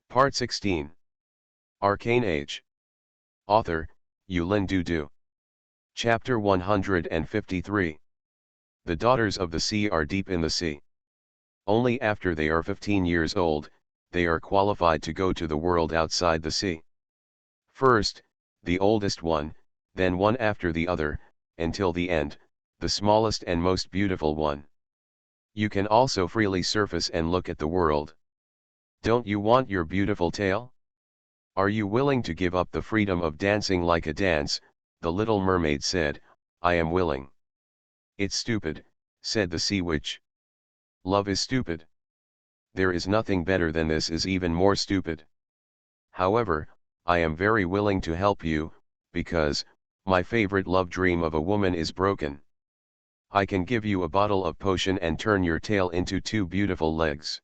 Part 16. Arcane Age. Author, Yulin Dudu. Chapter 153. The daughters of the sea are deep in the sea. Only after they are 15 years old, they are qualified to go to the world outside the sea. First, the oldest one, then one after the other, until the end, the smallest and most beautiful one. You can also freely surface and look at the world. Don't you want your beautiful tail? Are you willing to give up the freedom of dancing like a dance? The little mermaid said, I am willing. It's stupid, said the sea witch. Love is stupid. There is nothing better than this is even more stupid. However, I am very willing to help you, because, my favorite love dream of a woman is broken. I can give you a bottle of potion and turn your tail into two beautiful legs.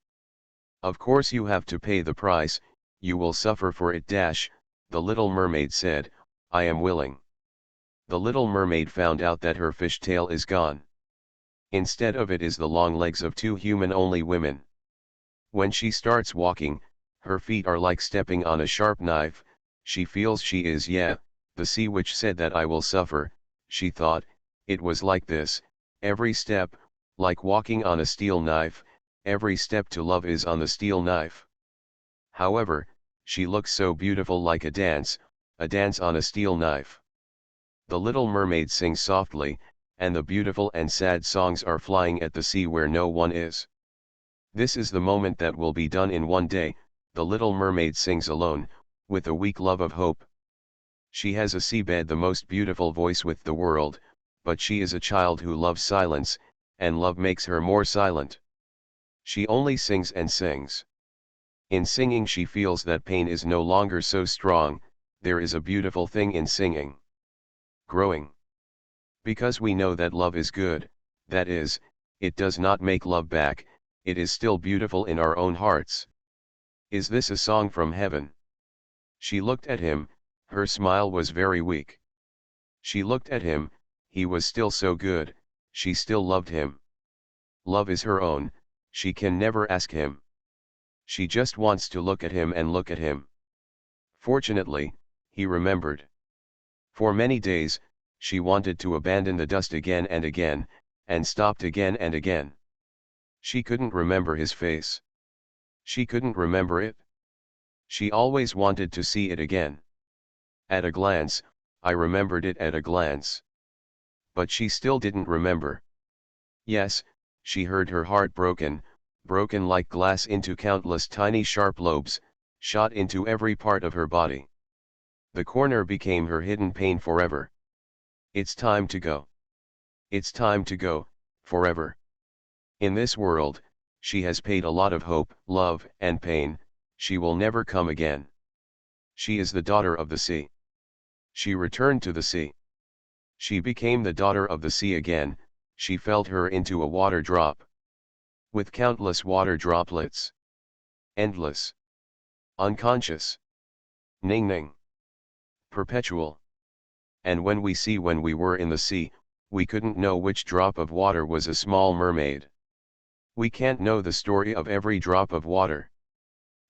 Of course you have to pay the price, you will suffer for it. The little mermaid said, I am willing. The little mermaid found out that her fish tail is gone. Instead of it is the long legs of two human-only women. When she starts walking, her feet are like stepping on a sharp knife. She feels she is the sea witch said that I will suffer. She thought, it was like this, every step, like walking on a steel knife, every step to love is on the steel knife. However, she looks so beautiful like a dance on a steel knife. The little mermaid sings softly, and the beautiful and sad songs are flying at the sea where no one is. This is the moment that will be done in one day. The little mermaid sings alone, with a weak love of hope. She has a seabed the most beautiful voice with the world, but she is a child who loves silence, and love makes her more silent. She only sings and sings. In singing she feels that pain is no longer so strong. There is a beautiful thing in singing. Growing. Because we know that love is good, that is, it does not make love back, it is still beautiful in our own hearts. Is this a song from heaven? She looked at him, her smile was very weak. She looked at him, he was still so good, she still loved him. Love is her own, she can never ask him. She just wants to look at him and look at him. Fortunately, he remembered. For many days, she wanted to abandon the dust again, and stopped again and again. She couldn't remember his face. She couldn't remember it. She always wanted to see it again. At a glance, I remembered it at a glance. But she still didn't remember. Yes, she heard her heart broken like glass into countless tiny sharp lobes, shot into every part of her body. The corner became her hidden pain forever. It's time to go. It's time to go, forever. In this world, she has paid a lot of hope, love, and pain. She will never come again. She is the daughter of the sea. She returned to the sea. She became the daughter of the sea again. She felt her into a water drop. With countless water droplets. Endless. Unconscious. Ning. Perpetual. And when we were in the sea, we couldn't know which drop of water was a small mermaid. We can't know the story of every drop of water.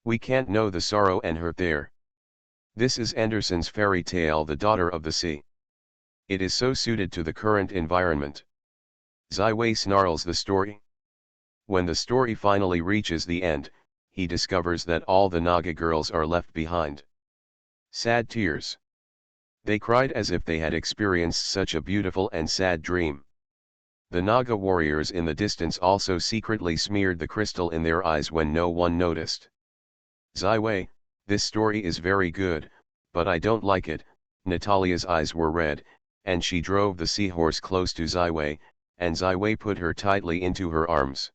We can't know the sorrow and hurt there. This is Andersen's fairy tale, The Daughter of the Sea. It is so suited to the current environment. Ziwei snarls the story. When the story finally reaches the end, he discovers that all the Naga girls are left behind. Sad tears. They cried as if they had experienced such a beautiful and sad dream. The Naga warriors in the distance also secretly smeared the crystal in their eyes when no one noticed. Ziwei, this story is very good, but I don't like it. Natalia's eyes were red, and she drove the seahorse close to Ziwei, and Ziwei put her tightly into her arms.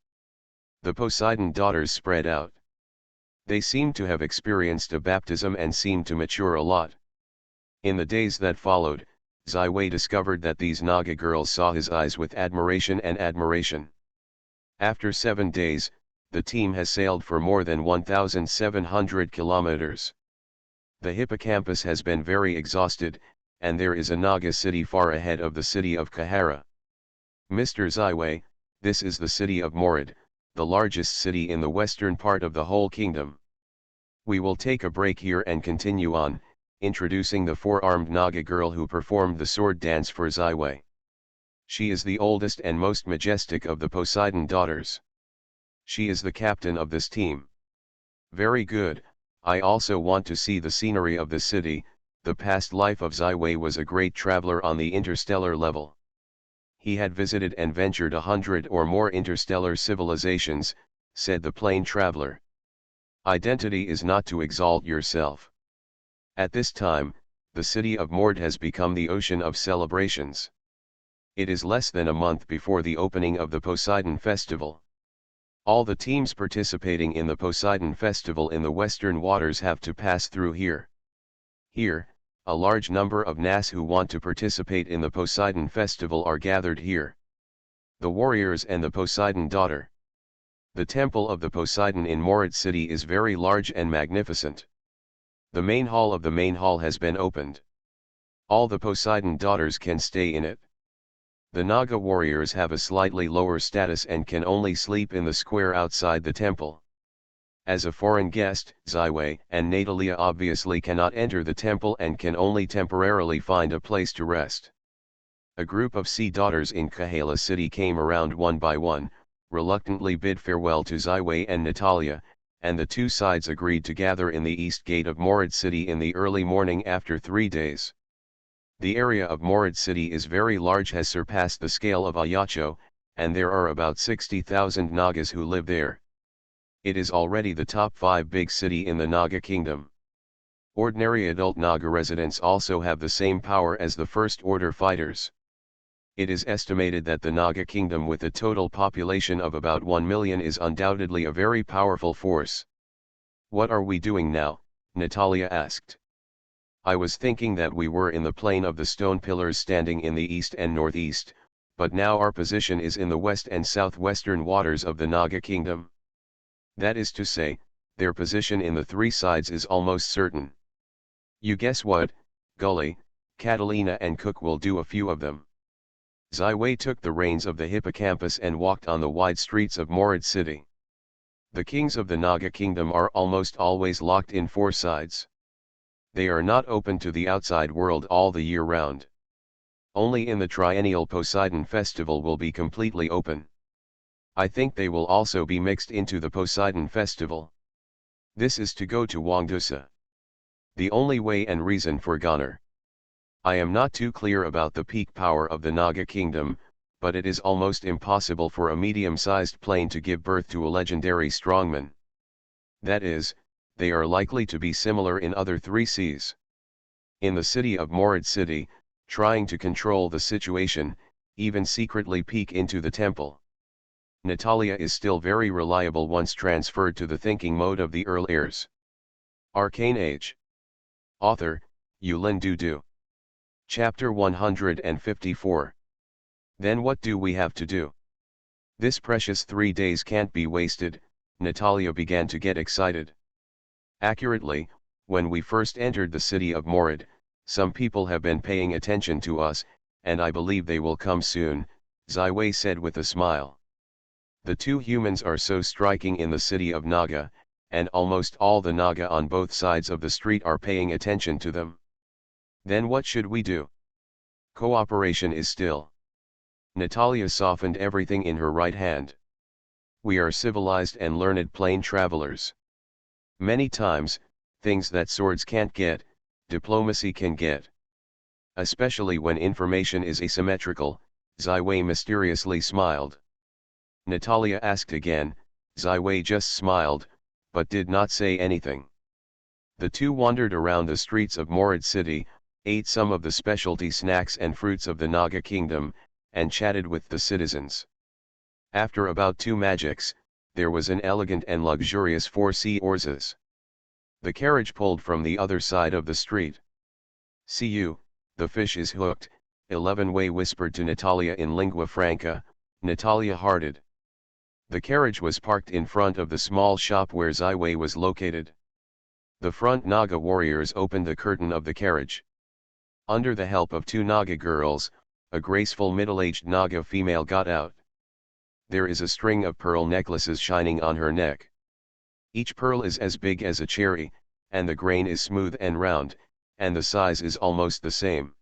The Poseidon daughters spread out. They seemed to have experienced a baptism and seemed to mature a lot. In the days that followed, Ziwei discovered that these Naga girls saw his eyes with admiration and admiration. After 7 days, the team has sailed for more than 1,700 kilometers. The hippocampus has been very exhausted, and there is a Naga city far ahead of the city of Kahara. Mr. Ziwei, this is the city of Morid, the largest city in the western part of the whole kingdom. We will take a break here and continue on, introducing the four-armed Naga girl who performed the sword dance for Zaiwei. She is the oldest and most majestic of the Poseidon daughters. She is the captain of this team. Very good. I also want to see the scenery of the city. The past life of Zaiwei was a great traveler on the interstellar level. He had visited and ventured 100 or more interstellar civilizations, said the plane traveler. Identity is not to exalt yourself. At this time, the city of Mord has become the ocean of celebrations. It is less than a month before the opening of the Poseidon Festival. All the teams participating in the Poseidon Festival in the western waters have to pass through here. Here, a large number of Nas who want to participate in the Poseidon Festival are gathered here. The warriors and the Poseidon daughter. The temple of the Poseidon in Morid city is very large and magnificent. The main hall of the main hall has been opened. All the Poseidon daughters can stay in it. The Naga warriors have a slightly lower status and can only sleep in the square outside the temple. As a foreign guest, Zaiwei and Natalia obviously cannot enter the temple and can only temporarily find a place to rest. A group of sea daughters in Kahala city came around one by one, reluctantly bid farewell to Zaiwei and Natalia, and the two sides agreed to gather in the east gate of Morid city in the early morning after 3 days. The area of Morid city is very large, has surpassed the scale of Ayacho, and there are about 60,000 Nagas who live there. It is already the top 5 big city in the Naga kingdom. Ordinary adult Naga residents also have the same power as the first order fighters. It is estimated that the Naga kingdom with a total population of about 1 million is undoubtedly a very powerful force. What are we doing now? Natalia asked. I was thinking that we were in the plane of the stone pillars standing in the east and northeast, but now our position is in the west and southwestern waters of the Naga kingdom. That is to say, their position in the 3 sides is almost certain. You guess what, Gully, Catalina and Cook will do a few of them. Zaiwei took the reins of the hippocampus and walked on the wide streets of Morid city. The kings of the Naga kingdom are almost always locked in 4 sides. They are not open to the outside world all the year round. Only in the triennial Poseidon festival will be completely open. I think they will also be mixed into the Poseidon festival. This is to go to Wangdusa. The only way and reason for Goner. I am not too clear about the peak power of the Naga kingdom, but it is almost impossible for a medium-sized plane to give birth to a legendary strongman. That is, they are likely to be similar in other 3 seas. In the city of Morid city, trying to control the situation, even secretly peek into the temple. Natalia is still very reliable once transferred to the thinking mode of the Earl heirs. Arcane Age. Author, Yulin Dudu. Chapter 154. Then what do we have to do? This precious 3 days can't be wasted. Natalia began to get excited. Accurately, when we first entered the city of Morid, some people have been paying attention to us, and I believe they will come soon, Zaiwei said with a smile. The 2 humans are so striking in the city of Naga, and almost all the Naga on both sides of the street are paying attention to them. Then what should we do? Cooperation is still. Natalia softened everything in her right hand. We are civilized and learned plain travelers. Many times, things that swords can't get, diplomacy can get. Especially when information is asymmetrical, Zaiwei mysteriously smiled. Natalia asked again, Zaiwei just smiled, but did not say anything. The 2 wandered around the streets of Morid city, ate some of the specialty snacks and fruits of the Naga kingdom, and chatted with the citizens. After about 2 magics, there was an elegant and luxurious 4 sea orzas. The carriage pulled from the other side of the street. See you, the fish is hooked, 11-way whispered to Natalia in lingua franca. Natalia hearted. The carriage was parked in front of the small shop where Zaiwei was located. The front Naga warriors opened the curtain of the carriage. Under the help of 2 Naga girls, a graceful middle-aged Naga female got out. There is a string of pearl necklaces shining on her neck. Each pearl is as big as a cherry, and the grain is smooth and round, and the size is almost the same.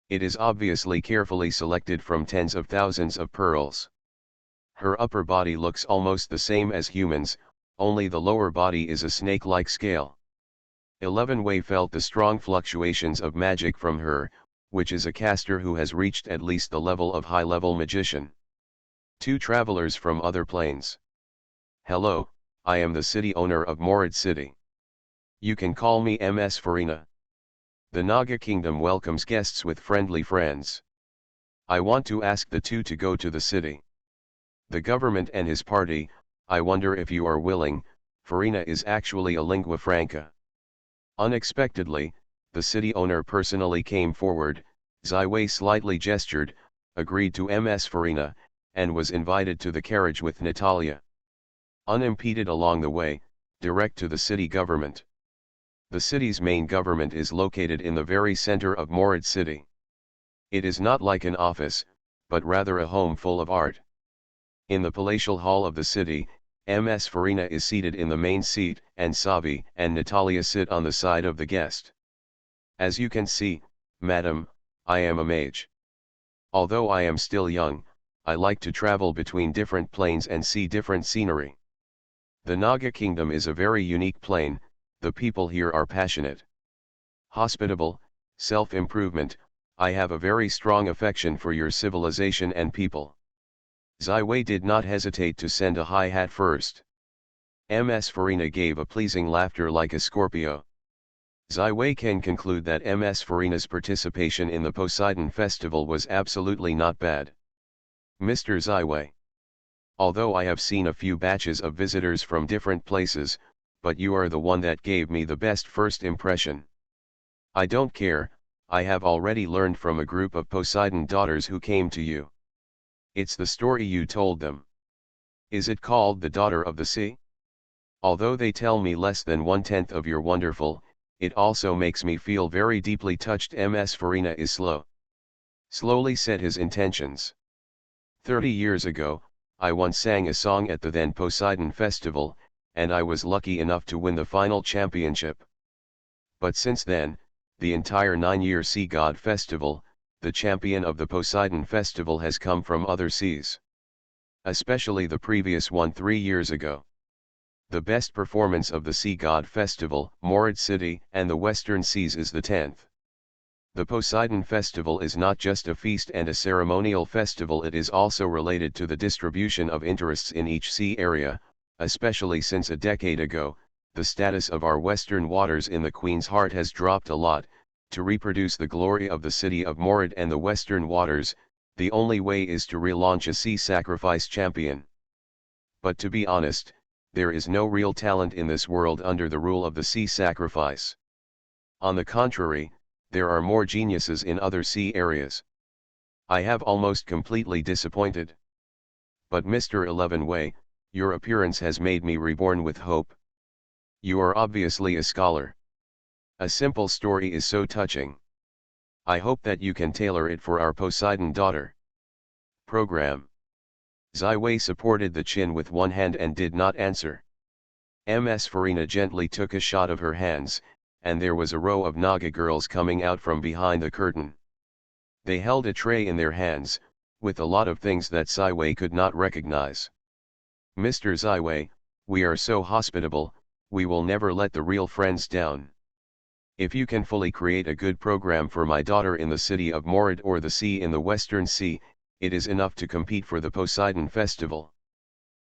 It is obviously carefully selected from tens of thousands of pearls. Her upper body looks almost the same as humans, only the lower body is a snake-like scale. 11 Wei felt the strong fluctuations of magic from her, which is a caster who has reached at least the level of high-level magician. 2 Travelers from other planes. Hello, I am the city owner of Morid City. You can call me Ms. Farina. The Naga Kingdom welcomes guests with friendly friends. I want to ask the 2 to go to the city. The government and his party, I wonder if you are willing. Farina is actually a lingua franca. Unexpectedly, the city owner personally came forward. Ziwei slightly gestured, agreed to Ms. Farina, and was invited to the carriage with Natalia. Unimpeded along the way, direct to the city government. The city's main government is located in the very center of Morid City. It is not like an office, but rather a home full of art. In the palatial hall of the city, Ms. Farina is seated in the main seat, and Savi and Natalia sit on the side of the guest. As you can see, madam, I am a mage. Although I am still young, I like to travel between different planes and see different scenery. The Naga Kingdom is a very unique plane. The people here are passionate, hospitable, self-improvement. I have a very strong affection for your civilization and people. Ziwei did not hesitate to send a hi-hat first. Ms. Farina gave a pleasing laughter like a Scorpio. Ziwei can conclude that Ms. Farina's participation in the Poseidon Festival was absolutely not bad. Mr. Ziwei. Although I have seen a few batches of visitors from different places, but you are the one that gave me the best first impression. I don't care, I have already learned from a group of Poseidon daughters who came to you. It's the story you told them. Is it called The Daughter of the Sea? Although they tell me less than 1/10 of your wonderful, it also makes me feel very deeply touched. Ms. Farina is slowly said his intentions. 30 years ago, I once sang a song at the then Poseidon Festival, and I was lucky enough to win the final championship. But since then, the entire 9-year Sea God Festival, the champion of the Poseidon Festival has come from other seas. Especially the previous one 3 years ago. The best performance of the Sea God Festival, Morid City, and the Western Seas is the 10th. The Poseidon Festival is not just a feast and a ceremonial festival, it is also related to the distribution of interests in each sea area, especially since a decade ago, the status of our western waters in the Queen's Heart has dropped a lot. To reproduce the glory of the city of Morid and the western waters, the only way is to relaunch a sea sacrifice champion. But to be honest, there is no real talent in this world under the rule of the sea sacrifice. On the contrary, there are more geniuses in other sea areas. I have almost completely disappointed. But Mr. 11 Wei, your appearance has made me reborn with hope. You are obviously a scholar. A simple story is so touching. I hope that you can tailor it for our Poseidon daughter. Program. Ziwei supported the chin with one hand and did not answer. Ms. Farina gently took a shot of her hands, and there was a row of Naga girls coming out from behind the curtain. They held a tray in their hands, with a lot of things that Ziwei could not recognize. Mr. Ziwei, we are so hospitable, we will never let the real friends down. If you can fully create a good program for my daughter in the city of Morid or the sea in the Western Sea, it is enough to compete for the Poseidon Festival.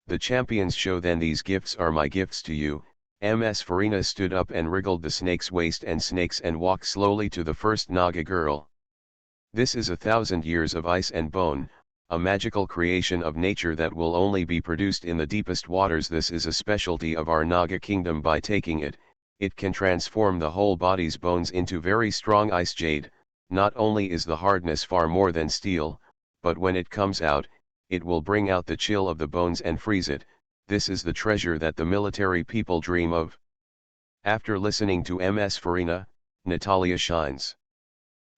The champions show then these gifts are my gifts to you. Ms. Farina stood up and wriggled the snake's waist and snakes and walked slowly to the first Naga girl. This is 1,000 years of ice and bone, a magical creation of nature that will only be produced in the deepest waters. This is a specialty of our Naga kingdom. By taking it, it can transform the whole body's bones into very strong ice jade. Not only is the hardness far more than steel, but when it comes out, it will bring out the chill of the bones and freeze it. This is the treasure that the military people dream of. After listening to Ms. Farina, Natalia shines.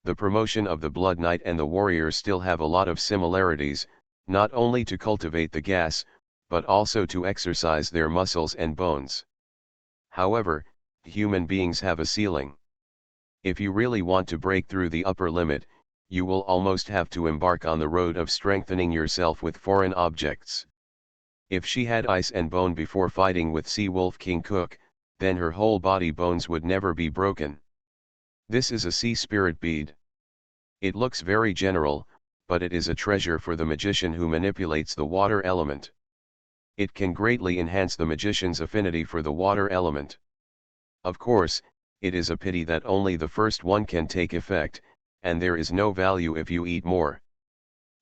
The promotion of the Blood Knight and the Warrior still have a lot of similarities, not only to cultivate the gas, but also to exercise their muscles and bones. However, human beings have a ceiling. If you really want to break through the upper limit, you will almost have to embark on the road of strengthening yourself with foreign objects. If she had ice and bone before fighting with Sea Wolf King Cook, then her whole body bones would never be broken. This is a sea spirit bead. It looks very general, but it is a treasure for the magician who manipulates the water element. It can greatly enhance the magician's affinity for the water element. Of course, it is a pity that only the first one can take effect, and there is no value if you eat more.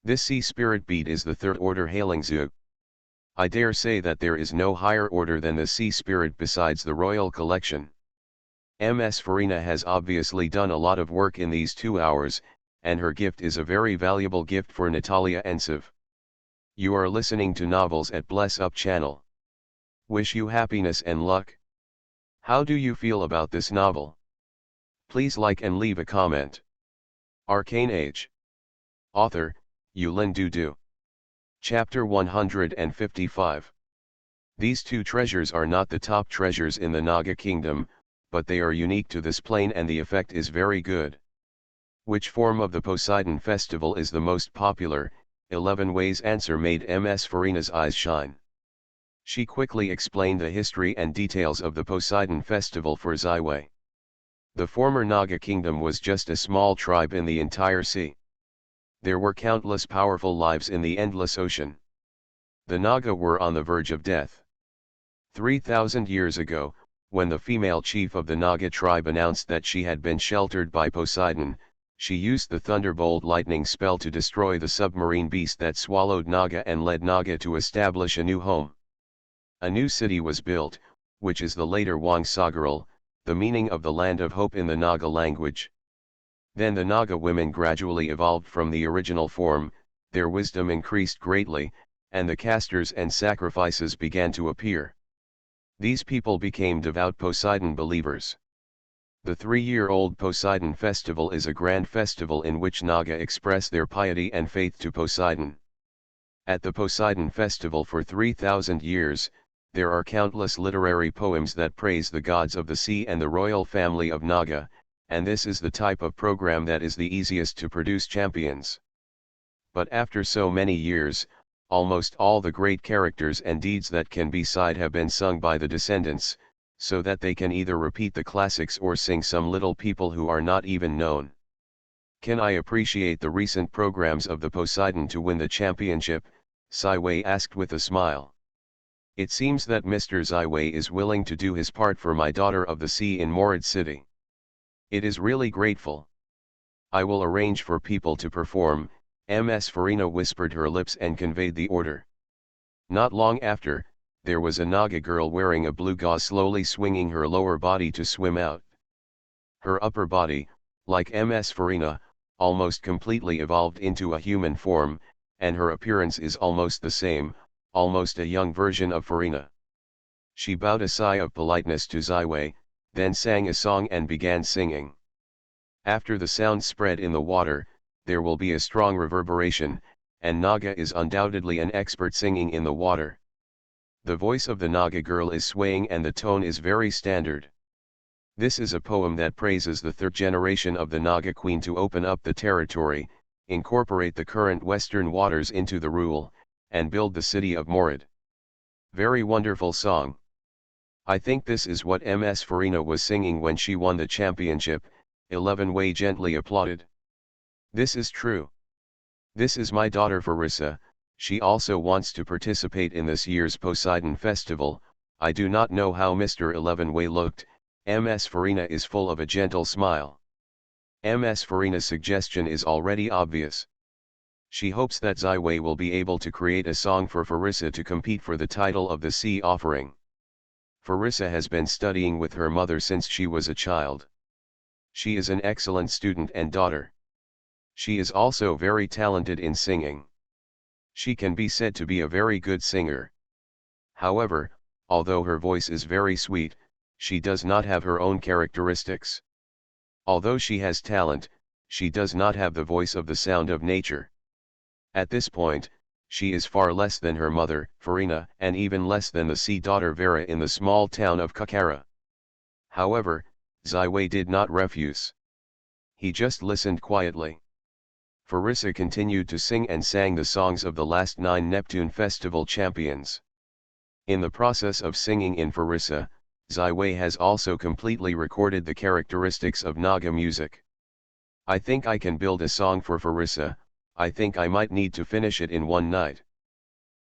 This sea spirit bead is the third order Heilingzug. I dare say that there is no higher order than the sea spirit besides the royal collection. Ms. Farina has obviously done a lot of work in these 2 hours, and her gift is a very valuable gift for Natalia Ensiv. You are listening to Novels at Bless Up channel. Wish you happiness and luck. How do you feel about this novel? Please like and leave a comment. Arcane Age. Author, Yulin Dudu. Chapter 155. These two treasures are not the top treasures in the Naga kingdom, but they are unique to this plane and the effect is very good. Which form of the Poseidon festival is the most popular? 11 Ways answer made Ms. Farina's eyes shine. She quickly explained the history and details of the Poseidon festival for Ziwei. The former Naga kingdom was just a small tribe in the entire sea. There were countless powerful lives in the endless ocean. The Naga were on the verge of death. 3,000 years ago, when the female chief of the Naga tribe announced that she had been sheltered by Poseidon, she used the Thunderbolt lightning spell to destroy the submarine beast that swallowed Naga and led Naga to establish a new home. A new city was built, which is the later Wangsagaril, the meaning of the land of hope in the Naga language. Then the Naga women gradually evolved from the original form, their wisdom increased greatly, and the casters and sacrifices began to appear. These people became devout Poseidon believers. The 3-year-old Poseidon festival is a grand festival in which Naga express their piety and faith to Poseidon. At the Poseidon festival for 3,000 years, there are countless literary poems that praise the gods of the sea and the royal family of Naga, and this is the type of program that is the easiest to produce champions. But after so many years, almost all the great characters and deeds that can be cited have been sung by the descendants, so that they can either repeat the classics or sing some little people who are not even known. Can I appreciate the recent programs of the Poseidon to win the championship? Ziwei asked with a smile. It seems that Mr. Ziwei is willing to do his part for my daughter of the sea in Morid City. It is really grateful. I will arrange for people to perform. Ms. Farina whispered her lips and conveyed the order. Not long after, there was a Naga girl wearing a blue gauze slowly swinging her lower body to swim out. Her upper body, like Ms. Farina, almost completely evolved into a human form, and her appearance is almost the same, almost a young version of Farina. She bowed a sigh of politeness to Ziwei, then sang a song and began singing. After the sound spread in the water, there will be a strong reverberation, and Naga is undoubtedly an expert singing in the water. The voice of the Naga girl is swaying and the tone is very standard. This is a poem that praises the third generation of the Naga queen to open up the territory, incorporate the current western waters into the rule, and build the city of Morid. Very wonderful song. I think this is what Ms. Farina was singing when she won the championship. 11 Wei gently applauded. This is true. This is my daughter Farissa. She also wants to participate in this year's Poseidon festival. I do not know how Mr. 11 Wei looked. Ms. Farina is full of a gentle smile. Ms. Farina's suggestion is already obvious. She hopes that Ziwei will be able to create a song for Farissa to compete for the title of the Sea Offering. Farissa has been studying with her mother since she was a child. She is an excellent student and daughter. She is also very talented in singing. She can be said to be a very good singer. However, although her voice is very sweet, she does not have her own characteristics. Although she has talent, she does not have the voice of the sound of nature. At this point, she is far less than her mother, Farina, and even less than the sea daughter Vera in the small town of Kakara. However, Ziwei did not refuse. He just listened quietly. Farissa continued to sing and sang the songs of the last 9 Neptune Festival champions. In the process of singing in Farissa, Ziwei has also completely recorded the characteristics of Naga music. I think I can build a song for Farissa. I think I might need to finish it in one night.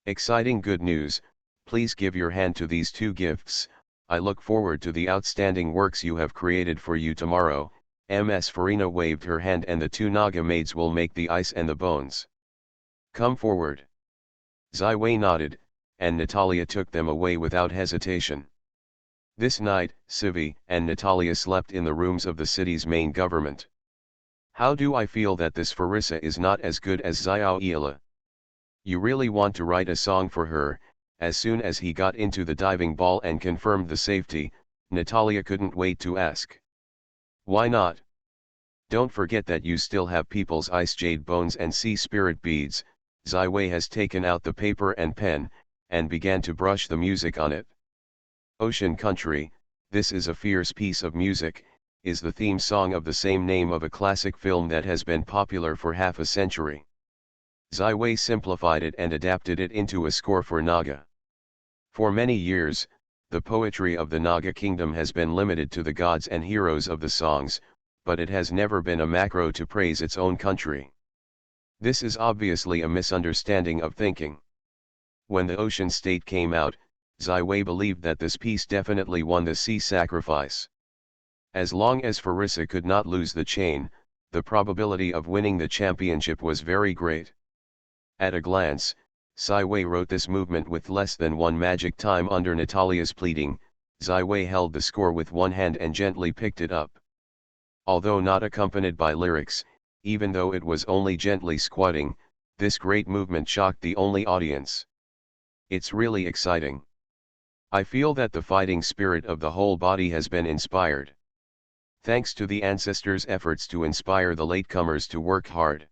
Exciting good news, please give your hand to these 2 gifts. I look forward to the outstanding works you have created for you tomorrow. Ms. Farina waved her hand and the 2 Naga maids will make the ice and the bones. Come forward. Ziwei nodded, and Natalia took them away without hesitation. This night, Sivi and Natalia slept in the rooms of the city's main government. How do I feel that this Farissa is not as good as Xiao Ila? You really want to write a song for her? As soon as he got into the diving ball and confirmed the safety, Natalia couldn't wait to ask. Why not? Don't forget that you still have people's ice jade bones and sea spirit beads. Ziwei has taken out the paper and pen, and began to brush the music on it. Ocean Country, this is a fierce piece of music, is the theme song of the same name of a classic film that has been popular for half a century. Ziwei simplified it and adapted it into a score for Naga. For many years, the poetry of the Naga kingdom has been limited to the gods and heroes of the songs, but it has never been a macro to praise its own country. This is obviously a misunderstanding of thinking. When the Ocean State came out, Ziwei believed that this piece definitely won the sea sacrifice. As long as Farissa could not lose the chain, the probability of winning the championship was very great. At a glance, Ziwei wrote this movement with less than 1 magic time under Natalia's pleading. Ziwei held the score with one hand and gently picked it up. Although not accompanied by lyrics, even though it was only gently squatting, this great movement shocked the only audience. It's really exciting. I feel that the fighting spirit of the whole body has been inspired. Thanks to the ancestors' efforts to inspire the latecomers to work hard.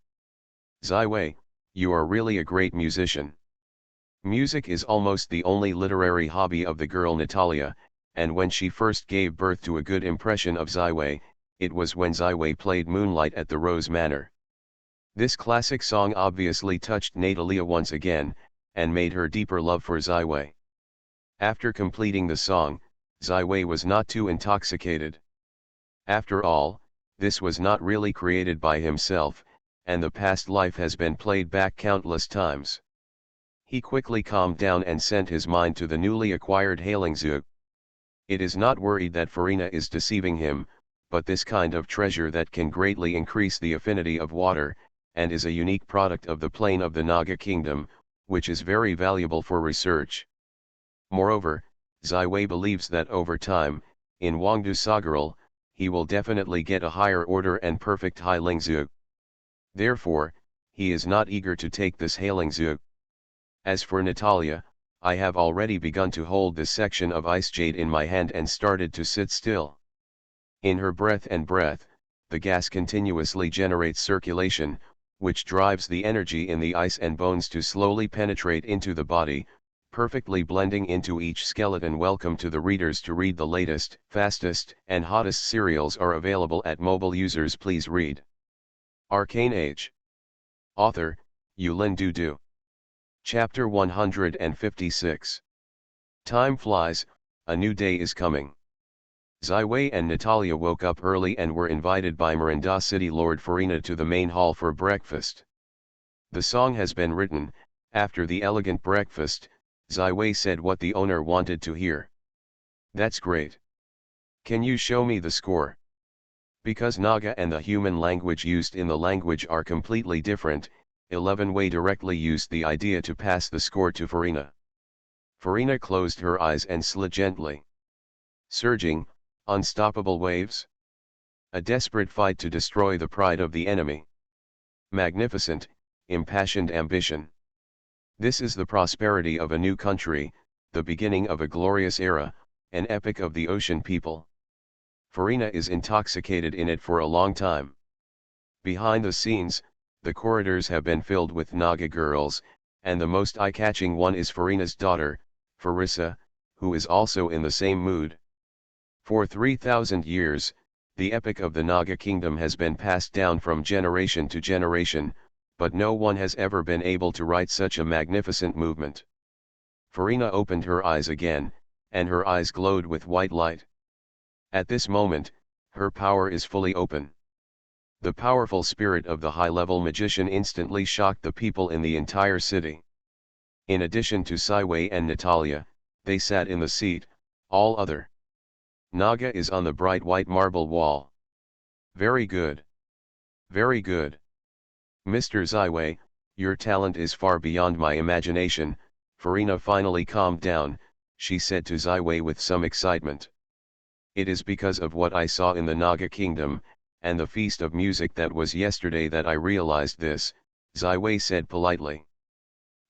Ziwei, you are really a great musician. Music is almost the only literary hobby of the girl Natalia, and when she first gave birth to a good impression of Ziwei, it was when Ziwei played Moonlight at the Rose Manor. This classic song obviously touched Natalia once again, and made her deeper love for Ziwei. After completing the song, Ziwei was not too intoxicated. After all, this was not really created by himself, and the past life has been played back countless times. He quickly calmed down and sent his mind to the newly acquired Heilingzug. It is not worried that Farina is deceiving him, but this kind of treasure that can greatly increase the affinity of water, and is a unique product of the plane of the Naga kingdom, which is very valuable for research. Moreover, Ziwei believes that over time, in Wangdu Sagaral, he will definitely get a higher order and perfect Heilingzug. Therefore, he is not eager to take this Heilingzug. As for Natalia, I have already begun to hold this section of ice jade in my hand and started to sit still. In her breath, the gas continuously generates circulation, which drives the energy in the ice and bones to slowly penetrate into the body, perfectly blending into each skeleton. Welcome to the readers. To read the latest, fastest, and hottest serials are available at mobile users. Please read. Arcane Age. Author, Yulin Dudu. Chapter 156. Time flies, a new day is coming. Ziwei and Natalia woke up early and were invited by Mirinda City Lord Farina to the main hall for breakfast. The song has been written. After the elegant breakfast, Ziwei said what the owner wanted to hear. That's great. Can you show me the score? Because Naga and the human language used in the language are completely different, 11 directly used the idea to pass the score to Farina. Farina closed her eyes and slid gently. Surging, unstoppable waves. A desperate fight to destroy the pride of the enemy. Magnificent, impassioned ambition. This is the prosperity of a new country, the beginning of a glorious era, an epic of the ocean people. Farina is intoxicated in it for a long time. Behind the scenes, the corridors have been filled with Naga girls, and the most eye-catching one is Farina's daughter, Farissa, who is also in the same mood. For 3,000 years, the epic of the Naga kingdom has been passed down from generation to generation, but no one has ever been able to write such a magnificent movement. Farina opened her eyes again, and her eyes glowed with white light. At this moment, her power is fully open. The powerful spirit of the high-level magician instantly shocked the people in the entire city. In addition to Sci-fi and Natalia, they sat in the seat, all other. Naga is on the bright white marble wall. Very good. Very good. Mr. Sci-fi, your talent is far beyond my imagination. Farina finally calmed down, she said to Sci-fi with some excitement. It is because of what I saw in the Naga kingdom, and the feast of music that was yesterday that I realized this, Sci-fi said politely.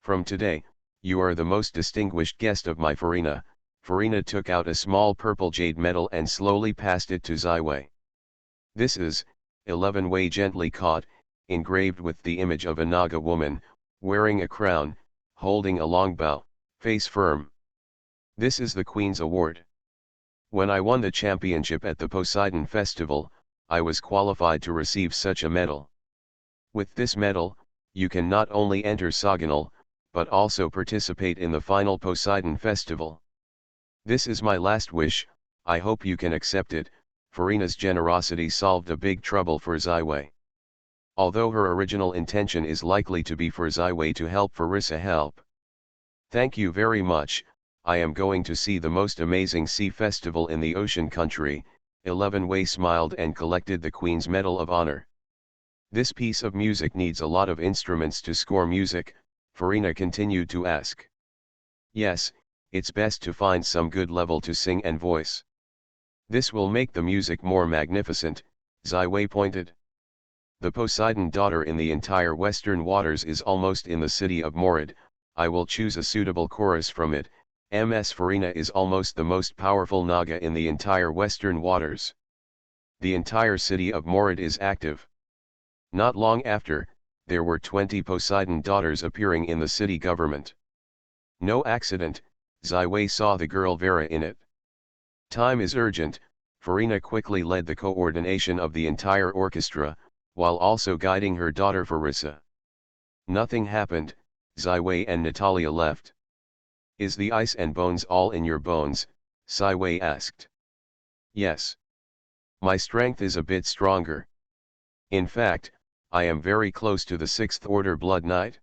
From today, you are the most distinguished guest of my Farina. Farina took out a small purple jade medal and slowly passed it to Sci-fi. This is, 11 Wei gently caught, engraved with the image of a Naga woman, wearing a crown, holding a long bow, face firm. This is the Queen's Award. When I won the championship at the Poseidon Festival, I was qualified to receive such a medal. With this medal, you can not only enter Saganal, but also participate in the final Poseidon Festival. This is my last wish, I hope you can accept it. Farina's generosity solved a big trouble for Sci-fi. Although her original intention is likely to be for Sci-fi to help Farissa help. Thank you very much, I am going to see the most amazing sea festival in the ocean country. 11 Wei smiled and collected the Queen's Medal of Honor. This piece of music needs a lot of instruments to score music, Farina continued to ask. Yes, it's best to find some good level to sing and voice. This will make the music more magnificent, Sci-fi pointed. The Poseidon daughter in the entire western waters is almost in the city of Morid. I will choose a suitable chorus from it. Ms. Farina is almost the most powerful Naga in the entire western waters. The entire city of Morid is active. Not long after, there were 20 Poseidon daughters appearing in the city government. No accident, Sci-fi saw the girl Vera in it. Time is urgent, Farina quickly led the coordination of the entire orchestra, while also guiding her daughter Farissa. Nothing happened, Sci-fi and Natalia left. Is the ice and bones all in your bones? Sci-fi asked. Yes. My strength is a bit stronger. In fact, I am very close to the 6th Order Blood Knight.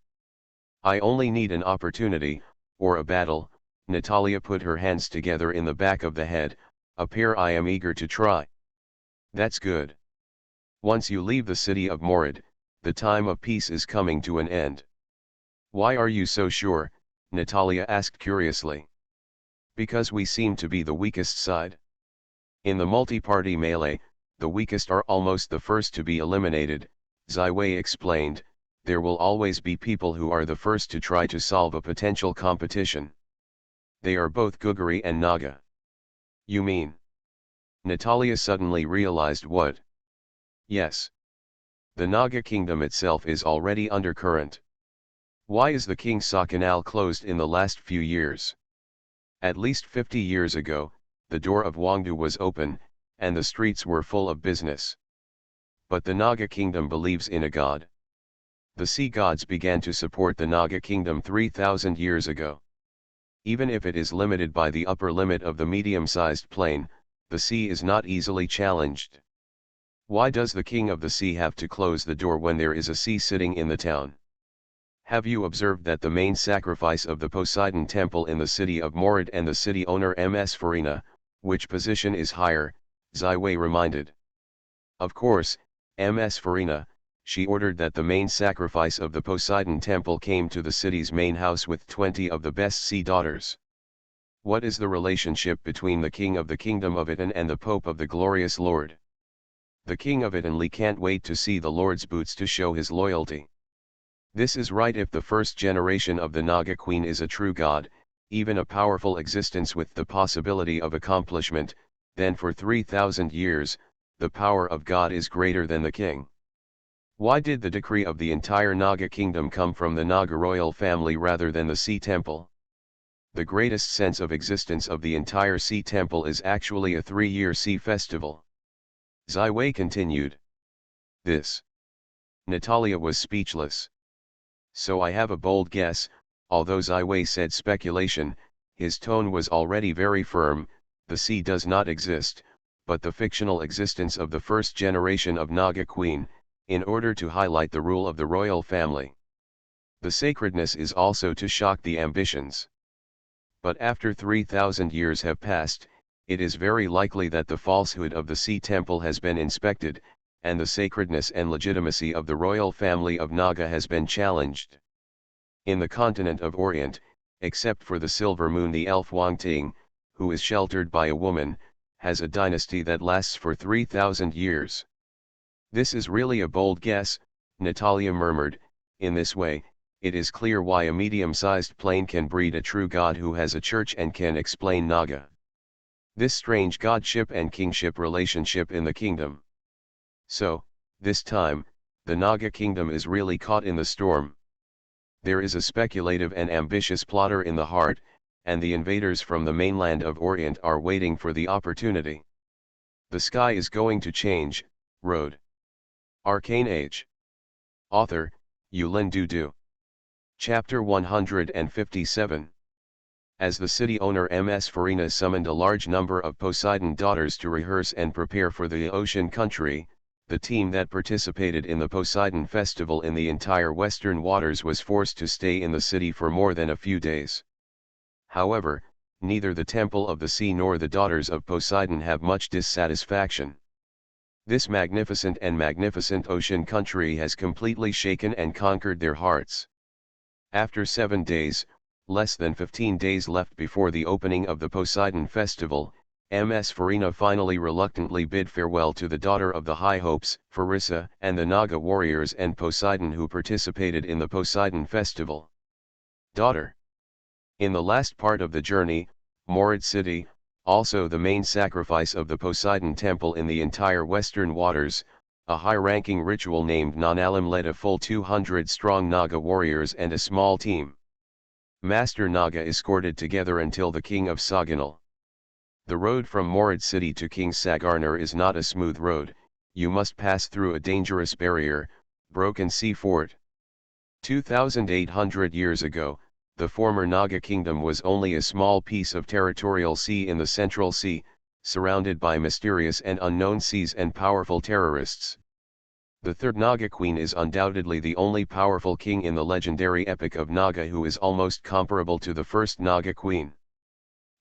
I only need an opportunity, or a battle. Natalia put her hands together in the back of the head, a pair I am eager to try. That's good. Once you leave the city of Morid, the time of peace is coming to an end. Why are you so sure? Natalia asked curiously. Because we seem to be the weakest side. In the multi-party melee, the weakest are almost the first to be eliminated, Sci-fi explained. There will always be people who are the first to try to solve a potential competition. They are both Guguri and Naga. You mean? Natalia suddenly realized what? Yes. The Naga kingdom itself is already undercurrent. Why is the Kingsa Canal closed in the last few years? At least 50 years ago, the door of Wangdu was open, and the streets were full of business. But the Naga kingdom believes in a god. The sea gods began to support the Naga kingdom 3,000 years ago. Even if it is limited by the upper limit of the medium-sized plain, the sea is not easily challenged. Why does the king of the sea have to close the door when there is a sea sitting in the town? Have you observed that the main sacrifice of the Poseidon temple in the city of Morid and the city owner Ms. Farina, which position is higher? Sci-fi reminded. Of course, Ms. Farina, she ordered that the main sacrifice of the Poseidon temple came to the city's main house with 20 of the best sea daughters. What is the relationship between the king of the kingdom of Itan and the Pope of the glorious Lord? The king of Itanli can't wait to see the Lord's boots to show his loyalty. This is right. If the first generation of the Naga queen is a true god, even a powerful existence with the possibility of accomplishment, then for 3,000 years, the power of God is greater than the king. Why did the decree of the entire Naga kingdom come from the Naga royal family rather than the sea temple? The greatest sense of existence of the entire sea temple is actually a 3-year sea festival. Zai Wei continued. This. Natalia was speechless. So I have a bold guess, although Zai Wei said speculation, his tone was already very firm. The sea does not exist, but the fictional existence of the first generation of Naga Queen, in order to highlight the rule of the royal family. The sacredness is also to shock the ambitions. But after 3,000 years have passed, it is very likely that the falsehood of the sea temple has been inspected, and the sacredness and legitimacy of the royal family of Naga has been challenged. In the continent of Orient, except for the Silver Moon, the elf Wangting, who is sheltered by a woman, has a dynasty that lasts for 3,000 years. This is really a bold guess, Natalia murmured. In this way, it is clear why a medium-sized plane can breed a true god who has a church and can explain Naga. This strange godship and kingship relationship in the kingdom. So, this time, the Naga kingdom is really caught in the storm. There is a speculative and ambitious plotter in the heart, and the invaders from the mainland of Orient are waiting for the opportunity. The sky is going to change. Road. Arcane Age. Author, Yulin Dudu. Chapter 157. As the city owner Ms. Farina summoned a large number of Poseidon daughters to rehearse and prepare for the ocean country, the team that participated in the Poseidon festival in the entire western waters was forced to stay in the city for more than a few days. However, neither the Temple of the Sea nor the Daughters of Poseidon have much dissatisfaction. This magnificent ocean country has completely shaken and conquered their hearts. After 7 days, less than 15 days left before the opening of the Poseidon festival, Ms. Farina finally reluctantly bid farewell to the daughter of the High Hopes, Farissa, and the Naga warriors and Poseidon who participated in the Poseidon festival. Daughter. In the last part of the journey, Morid city, also the main sacrifice of the Poseidon temple in the entire western waters, a high-ranking ritual named Nanalim led a full 200-strong Naga warriors and a small team. Master Naga escorted together until the king of Saganal. The road from Morid city to King Sagarnar is not a smooth road, you must pass through a dangerous barrier, Broken Sea Fort. 2,800 years ago, the former Naga kingdom was only a small piece of territorial sea in the Central Sea, surrounded by mysterious and unknown seas and powerful terrorists. The third Naga queen is undoubtedly the only powerful king in the legendary epic of Naga who is almost comparable to the first Naga queen.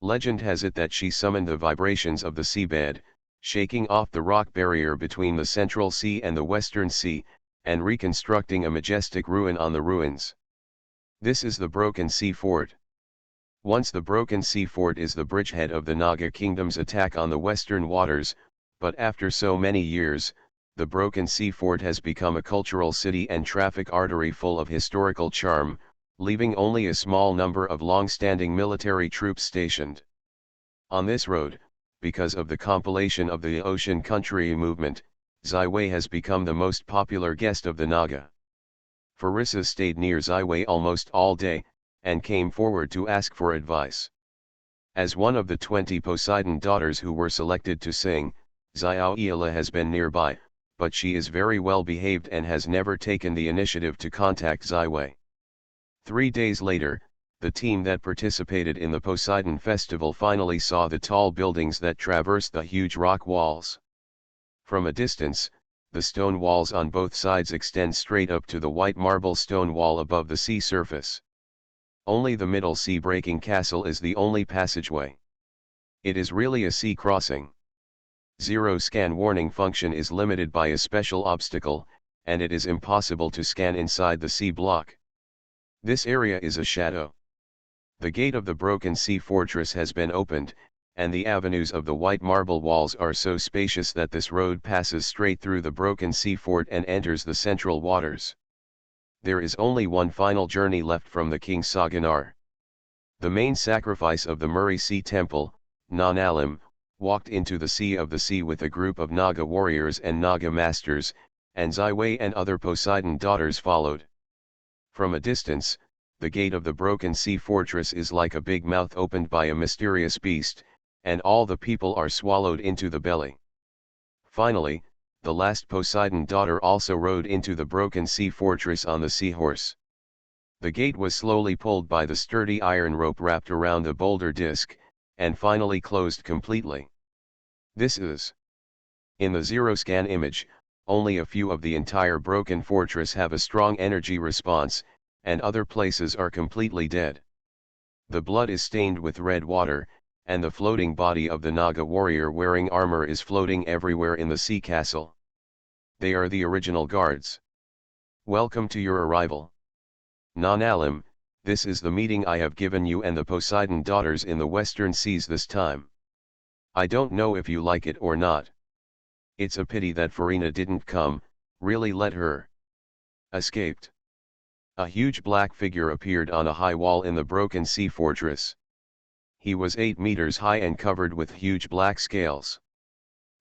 Legend has it that she summoned the vibrations of the seabed, shaking off the rock barrier between the Central Sea and the Western Sea, and reconstructing a majestic ruin on the ruins. This is the Broken Sea Fort. Once the Broken Sea Fort is the bridgehead of the Naga kingdom's attack on the western waters, but after so many years, the Broken Sea Fort has become a cultural city and traffic artery full of historical charm, leaving only a small number of long-standing military troops stationed. On this road, because of the compilation of the Ocean Country movement, Zai Wei has become the most popular guest of the Naga. Farissa stayed near Zai Wei almost all day, and came forward to ask for advice. As one of the 20 Poseidon daughters who were selected to sing, Xiaoila has been nearby, but she is very well behaved and has never taken the initiative to contact Zai Wei. 3 days later, the team that participated in the Poseidon festival finally saw the tall buildings that traverse the huge rock walls. From a distance, the stone walls on both sides extend straight up to the white marble stone wall above the sea surface. Only the middle sea-breaking castle is the only passageway. It is really a sea crossing. Zero scan warning function is limited by a special obstacle, and it is impossible to scan inside the sea block. This area is a shadow. The gate of the Broken Sea Fortress has been opened, and the avenues of the white marble walls are so spacious that this road passes straight through the Broken Sea Fort and enters the central waters. There is only one final journey left from the King Saganar. The main sacrifice of the Murray Sea Temple, Nanalim, walked into the Sea of the Sea with a group of Naga warriors and Naga masters, and Zai Wei and other Poseidon daughters followed. From a distance, the gate of the broken sea fortress is like a big mouth opened by a mysterious beast, and all the people are swallowed into the belly. Finally, the last Poseidon daughter also rode into the broken sea fortress on the seahorse. The gate was slowly pulled by the sturdy iron rope wrapped around the boulder disk, and finally closed completely. This is. In the zero-scan image, only a few of the entire broken fortress have a strong energy response, and other places are completely dead. The blood is stained with red water, and the floating body of the Naga warrior wearing armor is floating everywhere in the sea castle. They are the original guards. Welcome to your arrival. Non-Alim, this is the meeting I have given you and the Poseidon daughters in the western seas this time. I don't know if you like it or not. It's a pity that Farina didn't come, really let her escaped. A huge black figure appeared on a high wall in the broken sea fortress. He was 8 meters high and covered with huge black scales.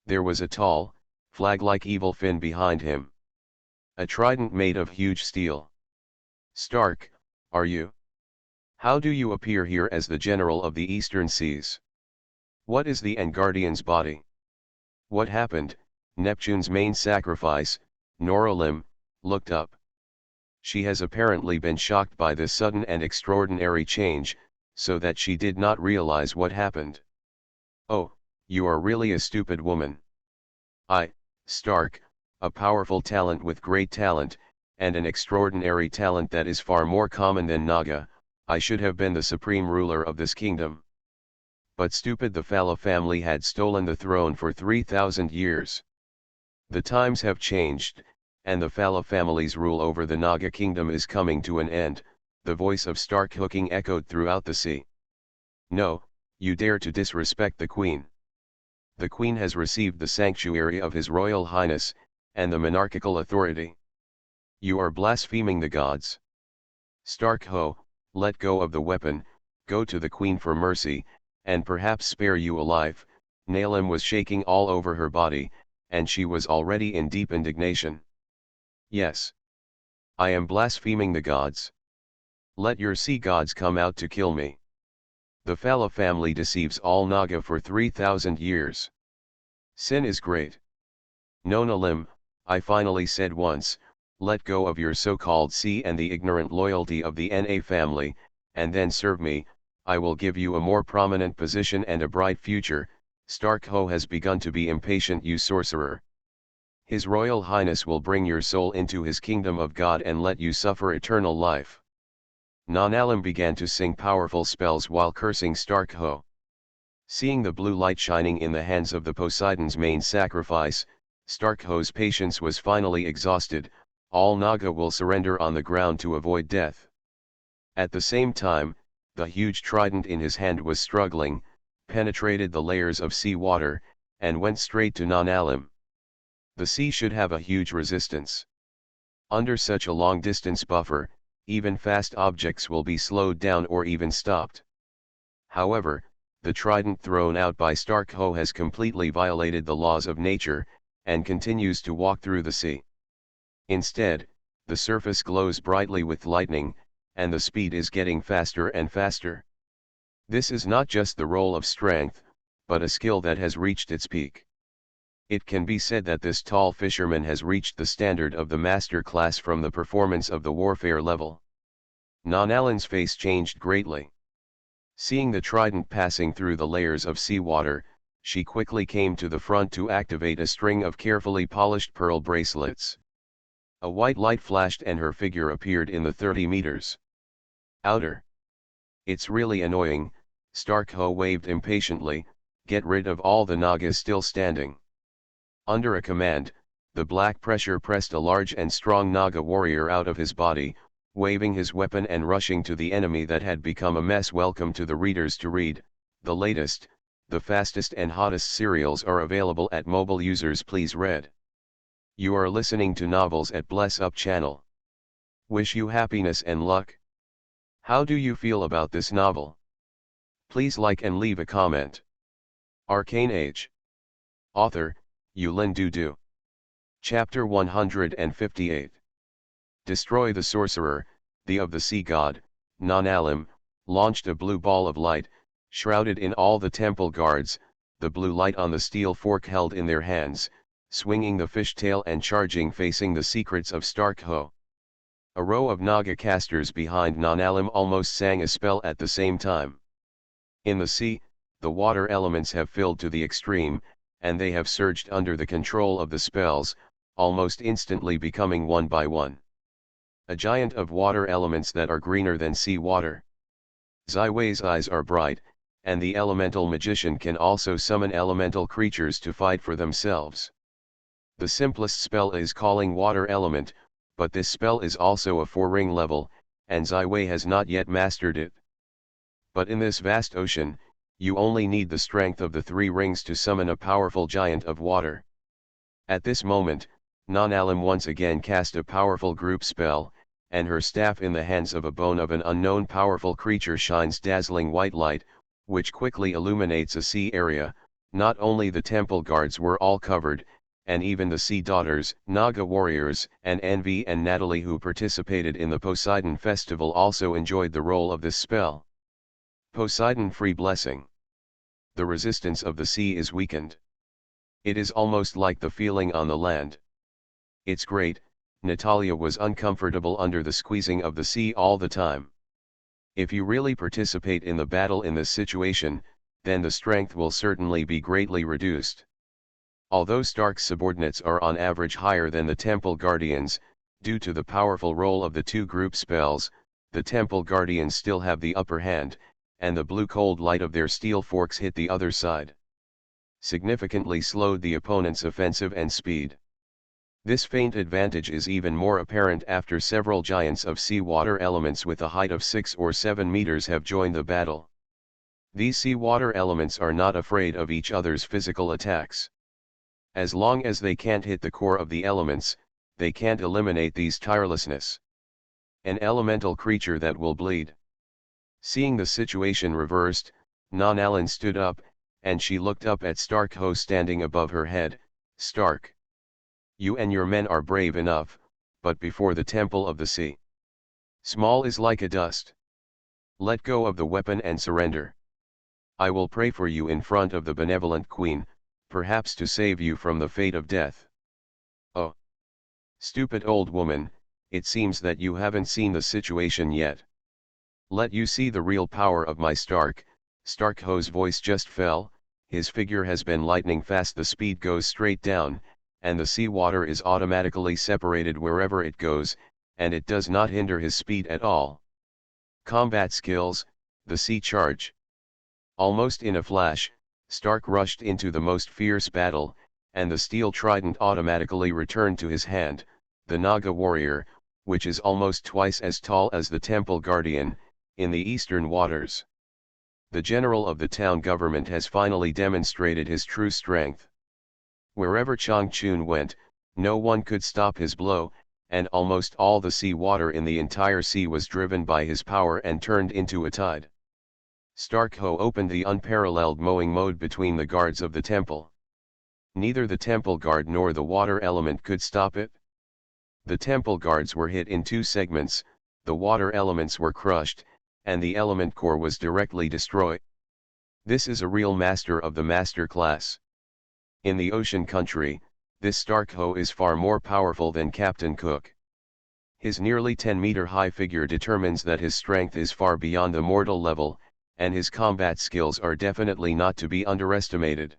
There was a tall, flag-like evil fin behind him. A trident made of huge steel. Stark, are you? How do you appear here as the general of the eastern seas? What is the Enguardian's body? What happened? Neptune's main sacrifice, Noralim, looked up. She has apparently been shocked by this sudden and extraordinary change, so that she did not realize what happened. Oh, you are really a stupid woman. Stark, a powerful talent with great talent, and an extraordinary talent that is far more common than Naga, I should have been the supreme ruler of this kingdom. But stupid, the Phala family had stolen the throne for 3,000 years. The times have changed, and the Phala family's rule over the Naga kingdom is coming to an end, the voice of Stark hooking echoed throughout the sea. No, you dare to disrespect the queen. The queen has received the sanctuary of His Royal Highness, and the monarchical authority. You are blaspheming the gods. Stark ho, let go of the weapon, go to the queen for mercy, and perhaps spare you alive. Nalim was shaking all over her body, and she was already in deep indignation. Yes. I am blaspheming the gods. Let your sea gods come out to kill me. The Phala family deceives all Naga for 3,000 years. Sin is great. No Nalim, I finally said once, let go of your so-called sea and the ignorant loyalty of the Na family, and then serve me. I will give you a more prominent position and a bright future. Stark ho has begun to be impatient, you sorcerer. His Royal Highness will bring your soul into his kingdom of God and let you suffer eternal life. Non-Alim began to sing powerful spells while cursing Stark ho. Seeing the blue light shining in the hands of the Poseidon's main sacrifice, Stark ho's patience was finally exhausted. All Naga will surrender on the ground to avoid death. At the same time, the huge trident in his hand was struggling, penetrated the layers of sea water, and went straight to Non-Alim. The sea should have a huge resistance. Under such a long distance buffer, even fast objects will be slowed down or even stopped. However, the trident thrown out by Stark ho has completely violated the laws of nature, and continues to walk through the sea. Instead, the surface glows brightly with lightning, and the speed is getting faster and faster. This is not just the role of strength, but a skill that has reached its peak. It can be said that this tall fisherman has reached the standard of the master class from the performance of the warfare level. Non-Alim's face changed greatly. Seeing the trident passing through the layers of seawater, she quickly came to the front to activate a string of carefully polished pearl bracelets. A white light flashed and her figure appeared in the 30 meters. Outer. It's really annoying, Stark ho waved impatiently, get rid of all the Nagas still standing. Under a command, the black pressure pressed a large and strong Naga warrior out of his body, waving his weapon and rushing to the enemy that had become a mess. Welcome to the readers to read, the latest, the fastest and hottest serials are available at mobile users. Please read. You are listening to novels at Bless Up channel. Wish you happiness and luck. How do you feel about this novel? Please like and leave a comment. Arcane Age. Author, Yulin Dudu. Chapter 158. Destroy the sorcerer, the of the sea god, Nanalim, launched a blue ball of light, shrouded in all the temple guards, the blue light on the steel fork held in their hands, swinging the fishtail and charging facing the secrets of Stark-Ho. A row of Naga casters behind Nanalim almost sang a spell at the same time. In the sea, the water elements have filled to the extreme, and they have surged under the control of the spells, almost instantly becoming one by one a giant of water elements that are greener than sea water. Ziwei's eyes are bright, and the elemental magician can also summon elemental creatures to fight for themselves. The simplest spell is Calling Water Element, but this spell is also a 4-ring level, and Ziwei has not yet mastered it. But in this vast ocean, you only need the strength of the 3 rings to summon a powerful giant of water. At this moment, Nanalim once again cast a powerful group spell, and her staff in the hands of a bone of an unknown powerful creature shines dazzling white light, which quickly illuminates a sea area. Not only the temple guards were all covered, and even the sea daughters, Naga warriors, and Envy and Natalie who participated in the Poseidon festival also enjoyed the role of this spell. Poseidon Free Blessing. The resistance of the sea is weakened. It is almost like the feeling on the land. It's great. Natalia was uncomfortable under the squeezing of the sea all the time. If you really participate in the battle in this situation, then the strength will certainly be greatly reduced. Although Stark's subordinates are on average higher than the Temple Guardians, due to the powerful role of the 2 group spells, the Temple Guardians still have the upper hand, and the blue cold light of their steel forks hit the other side, significantly slowed the opponent's offensive and speed. This faint advantage is even more apparent after several giants of seawater elements with a height of 6 or 7 meters have joined the battle. These seawater elements are not afraid of each other's physical attacks. As long as they can't hit the core of the elements, they can't eliminate these tirelessness. An elemental creature that will bleed. Seeing the situation reversed, Nanalim stood up, and she looked up at Stark-Ho standing above her head. Stark, you and your men are brave enough, but before the Temple of the Sea, small is like a dust. Let go of the weapon and surrender. I will pray for you in front of the benevolent Queen, perhaps to save you from the fate of death. Oh! Stupid old woman, it seems that you haven't seen the situation yet. Let you see the real power of my Stark-Ho's voice just fell, his figure has been lightning fast, the speed goes straight down, and the seawater is automatically separated wherever it goes, and it does not hinder his speed at all. Combat skills, the sea charge. Almost in a flash, Stark rushed into the most fierce battle, and the steel trident automatically returned to his hand, the Naga warrior, which is almost twice as tall as the Temple Guardian, in the eastern waters. The general of the town government has finally demonstrated his true strength. Wherever Changchun went, no one could stop his blow, and almost all the sea water in the entire sea was driven by his power and turned into a tide. Stark-Ho opened the unparalleled mowing mode between the guards of the temple. Neither the temple guard nor the water element could stop it. The temple guards were hit in 2 segments, the water elements were crushed, and the element core was directly destroyed. This is a real master of the master class. In the ocean country, this Stark-Ho is far more powerful than Captain Cook. His nearly 10-meter high figure determines that his strength is far beyond the mortal level, and his combat skills are definitely not to be underestimated.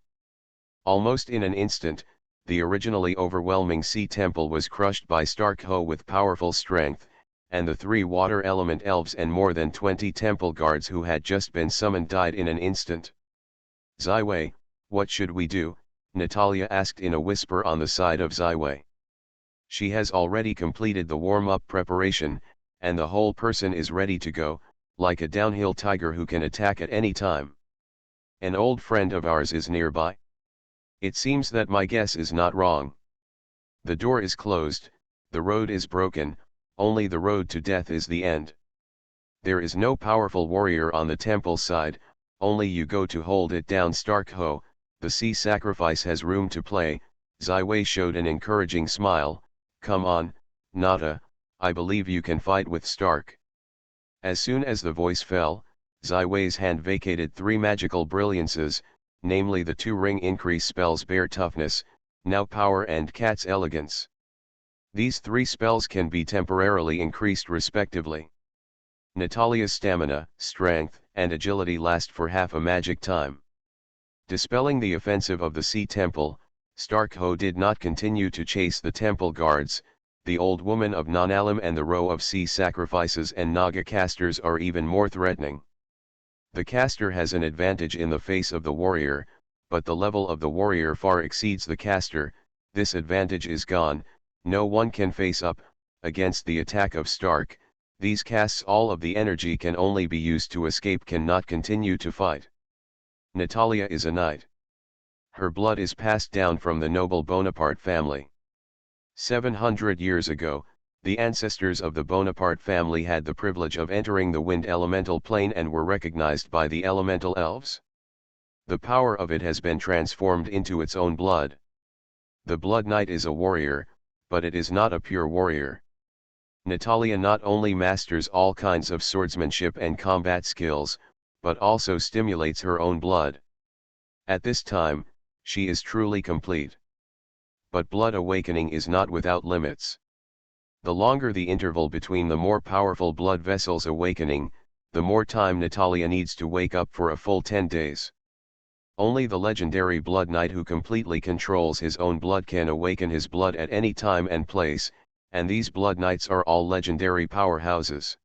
Almost in an instant, the originally overwhelming sea temple was crushed by Stark-Ho with powerful strength, and the 3 water element elves and more than 20 temple guards who had just been summoned died in an instant. Ziwei, what should we do? Natalia asked in a whisper on the side of Ziwei. She has already completed the warm-up preparation, and the whole person is ready to go, like a downhill tiger who can attack at any time. An old friend of ours is nearby. It seems that my guess is not wrong. The door is closed, the road is broken, only the road to death is the end. There is no powerful warrior on the temple side, only you go to hold it down. Stark-Ho, the sea sacrifice has room to play. Ziwei showed an encouraging smile. Come on, Nata, I believe you can fight with Stark. As soon as the voice fell, Zai Wei's hand vacated 3 magical brilliances, namely the 2 ring increase spells Bear Toughness, Now Power and Cat's Elegance. These 3 spells can be temporarily increased respectively. Natalia's stamina, strength, and agility last for half a magic time. Dispelling the offensive of the Sea Temple, Stark-Ho did not continue to chase the temple guards. The old woman of Nanalim and the row of sea sacrifices and Naga casters are even more threatening. The caster has an advantage in the face of the warrior, but the level of the warrior far exceeds the caster. This advantage is gone. No one can face up against the attack of Stark. These casts all of the energy can only be used to escape, cannot continue to fight. Natalia is a knight. Her blood is passed down from the noble Bonaparte family. 700 years ago, the ancestors of the Bonaparte family had the privilege of entering the wind elemental plane and were recognized by the elemental elves. The power of it has been transformed into its own blood. The Blood Knight is a warrior, but it is not a pure warrior. Natalia not only masters all kinds of swordsmanship and combat skills, but also stimulates her own blood. At this time, she is truly complete. But blood awakening is not without limits. The longer the interval between the more powerful blood vessels awakening, the more time Natalia needs to wake up for a full 10 days. Only the legendary Blood Knight who completely controls his own blood can awaken his blood at any time and place, and these Blood Knights are all legendary powerhouses.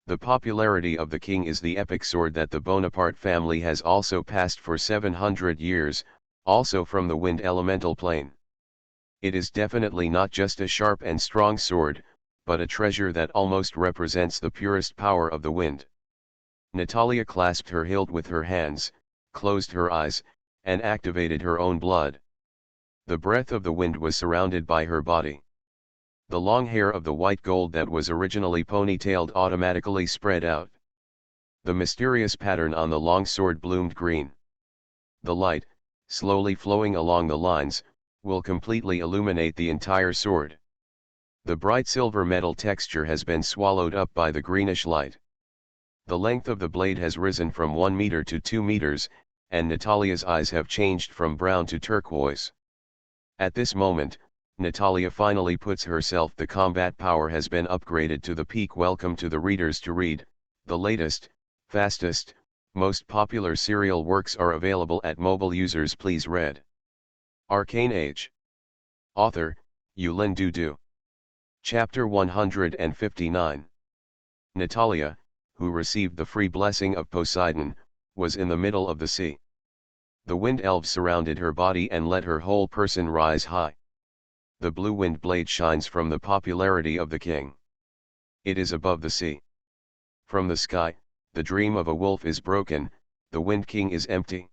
The popularity of the king is the epic sword that the Bonaparte family has also passed for 700 years, also from the wind elemental plane. It is definitely not just a sharp and strong sword, but a treasure that almost represents the purest power of the wind. Natalia clasped her hilt with her hands, closed her eyes, and activated her own blood. The breath of the wind was surrounded by her body. The long hair of the white gold that was originally ponytailed automatically spread out. The mysterious pattern on the long sword bloomed green. The light, slowly flowing along the lines, will completely illuminate the entire sword. The bright silver metal texture has been swallowed up by the greenish light. The length of the blade has risen from 1 meter to 2 meters, and Natalia's eyes have changed from brown to turquoise. At this moment, Natalia finally puts herself. The combat power has been upgraded to the peak. Welcome to the readers to read. The latest, fastest, most popular serial works are available at mobile users. Please read. Arcane Age. Author, Yulin Dudu. Chapter 159. Natalia, who received the free blessing of Poseidon, was in the middle of the sea. The wind elves surrounded her body and let her whole person rise high. The blue wind blade shines from the popularity of the king. It is above the sea. From the sky, the dream of a wolf is broken, the wind king is empty.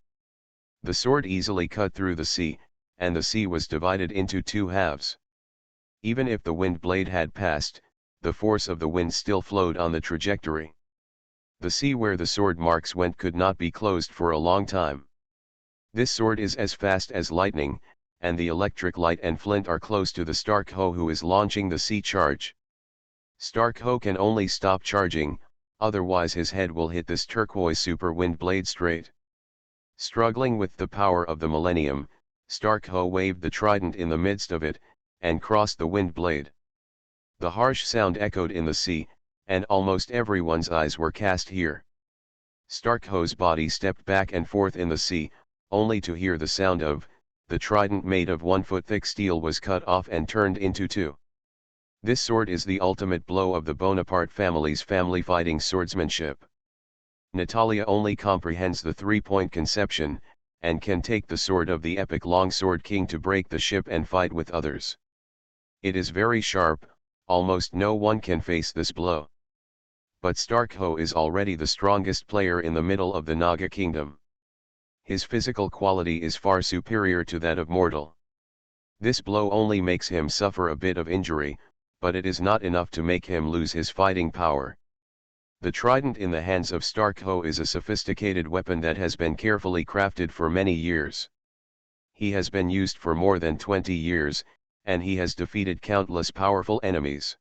The sword easily cut through the sea, and the sea was divided into 2 halves. Even if the wind blade had passed, the force of the wind still flowed on the trajectory. The sea where the sword marks went could not be closed for a long time. This sword is as fast as lightning, and the electric light and flint are close to the Stark-Ho who is launching the sea charge. Stark-Ho can only stop charging, otherwise his head will hit this turquoise super wind blade straight. Struggling with the power of the millennium, Stark-Ho waved the trident in the midst of it, and crossed the wind blade. The harsh sound echoed in the sea, and almost everyone's eyes were cast here. Stark-Ho's body stepped back and forth in the sea, only to hear the sound of, the trident made of 1 foot thick steel was cut off and turned into 2. This sword is the ultimate blow of the Bonaparte family's family fighting swordsmanship. Natalia only comprehends the 3-point conception, and can take the sword of the epic longsword king to break the ship and fight with others. It is very sharp, almost no one can face this blow. But Stark-Ho is already the strongest player in the middle of the Naga kingdom. His physical quality is far superior to that of mortal. This blow only makes him suffer a bit of injury, but it is not enough to make him lose his fighting power. The trident in the hands of Stark-Ho is a sophisticated weapon that has been carefully crafted for many years. He has been used for more than 20 years, and he has defeated countless powerful enemies.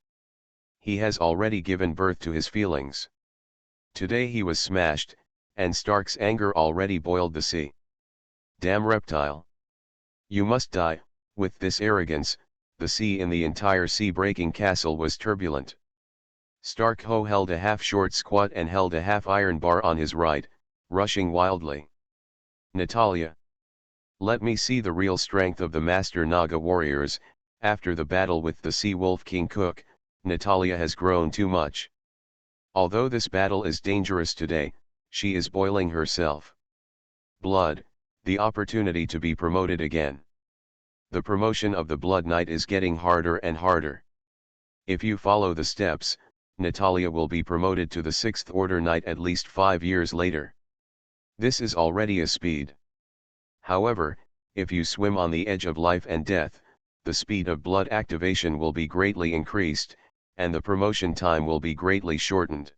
He has already given birth to his feelings. Today he was smashed, and Stark's anger already boiled the sea. Damn reptile. You must die. With this arrogance, the sea in the entire sea-breaking castle was turbulent. Stark held a half-short squat and held a half-iron bar on his right, rushing wildly. Natalia. Let me see the real strength of the Master Naga warriors. After the battle with the Sea Wolf King Cook, Natalia has grown too much. Although this battle is dangerous today, she is boiling herself. Blood, the opportunity to be promoted again. The promotion of the Blood Knight is getting harder and harder. If you follow the steps, Natalia will be promoted to the 6th Order Knight at least 5 years later. This is already a speed. However, if you swim on the edge of life and death, the speed of blood activation will be greatly increased, and the promotion time will be greatly shortened.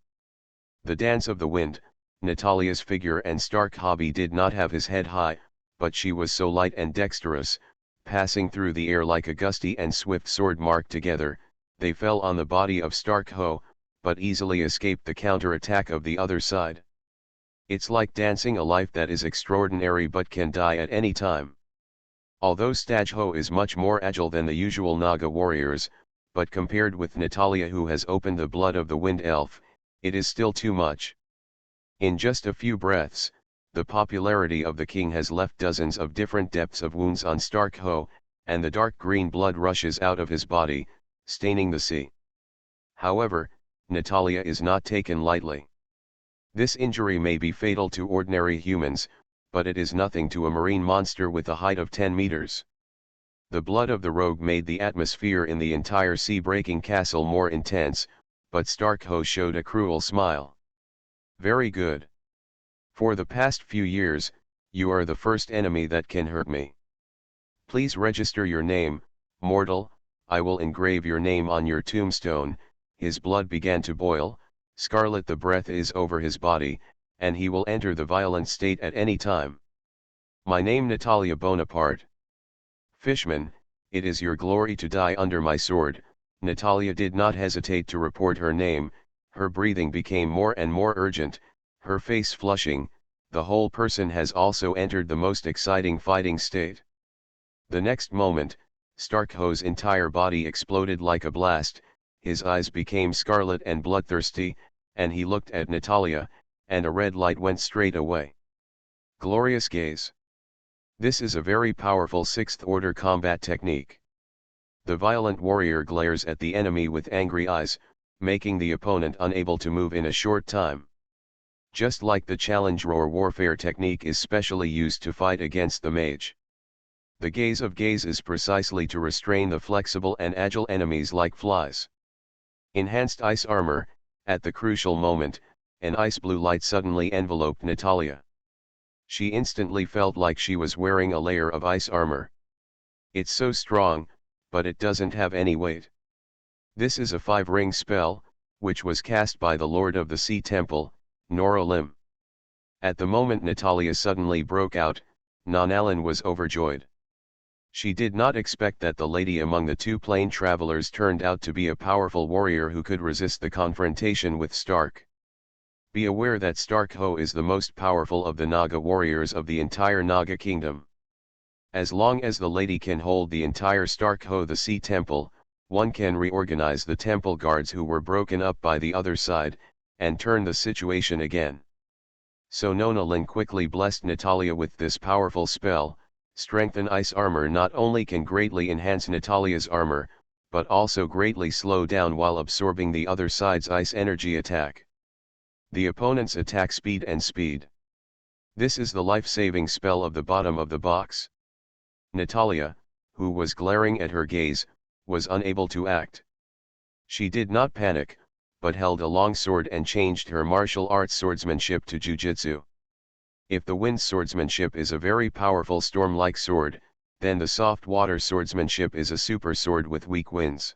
The Dance of the Wind, Natalia's figure and stark hobby did not have his head high, but she was so light and dexterous, passing through the air like a gusty and swift sword mark together, they fell on the body of Stark Ho, but easily escaped the counter-attack of the other side. It's like dancing a life that is extraordinary but can die at any time. Although Stag Ho is much more agile than the usual Naga warriors, but compared with Natalia who has opened the blood of the Wind Elf, it is still too much. In just a few breaths, the popularity of the king has left dozens of different depths of wounds on Stark Ho, and the dark green blood rushes out of his body, staining the sea. However, Natalia is not taken lightly. This injury may be fatal to ordinary humans, but it is nothing to a marine monster with a height of 10 meters. The blood of the rogue made the atmosphere in the entire sea-breaking castle more intense, but Stark Ho showed a cruel smile. Very good. For the past few years, you are the first enemy that can hurt me. Please register your name, mortal, I will engrave your name on your tombstone. His blood began to boil, scarlet the breath is over his body, and he will enter the violent state at any time. My name Natalia Bonaparte. Fishman, it is your glory to die under my sword. Natalia did not hesitate to report her name, her breathing became more and more urgent, her face flushing, the whole person has also entered the most exciting fighting state. The next moment, Stark Ho's entire body exploded like a blast, his eyes became scarlet and bloodthirsty, and he looked at Natalia, and a red light went straight away. Glorious gaze. This is a very powerful 6th order combat technique. The violent warrior glares at the enemy with angry eyes, making the opponent unable to move in a short time. Just like the challenge roar warfare technique is specially used to fight against the mage. The gaze of gaze is precisely to restrain the flexible and agile enemies like flies. Enhanced ice armor, at the crucial moment, an ice blue light suddenly enveloped Natalia. She instantly felt like she was wearing a layer of ice armor. It's so strong, but it doesn't have any weight. This is a 5-ring spell, which was cast by the Lord of the Sea Temple, Norolim. At the moment Natalia suddenly broke out, Nanalan was overjoyed. She did not expect that the lady among the 2 plane travelers turned out to be a powerful warrior who could resist the confrontation with Stark. Be aware that Stark Ho is the most powerful of the Naga warriors of the entire Naga kingdom. As long as the lady can hold the entire Stark Ho the Sea Temple, one can reorganize the temple guards who were broken up by the other side, and turn the situation again. So Nonalin quickly blessed Natalia with this powerful spell. Strengthen ice armor not only can greatly enhance Natalia's armor, but also greatly slow down while absorbing the other side's ice energy attack. The opponent's attack speed and speed. This is the life-saving spell of the bottom of the box. Natalia, who was glaring at her gaze, was unable to act. She did not panic, but held a long sword and changed her martial arts swordsmanship to jujitsu. If the wind swordsmanship is a very powerful storm-like sword, then the soft water swordsmanship is a super sword with weak winds.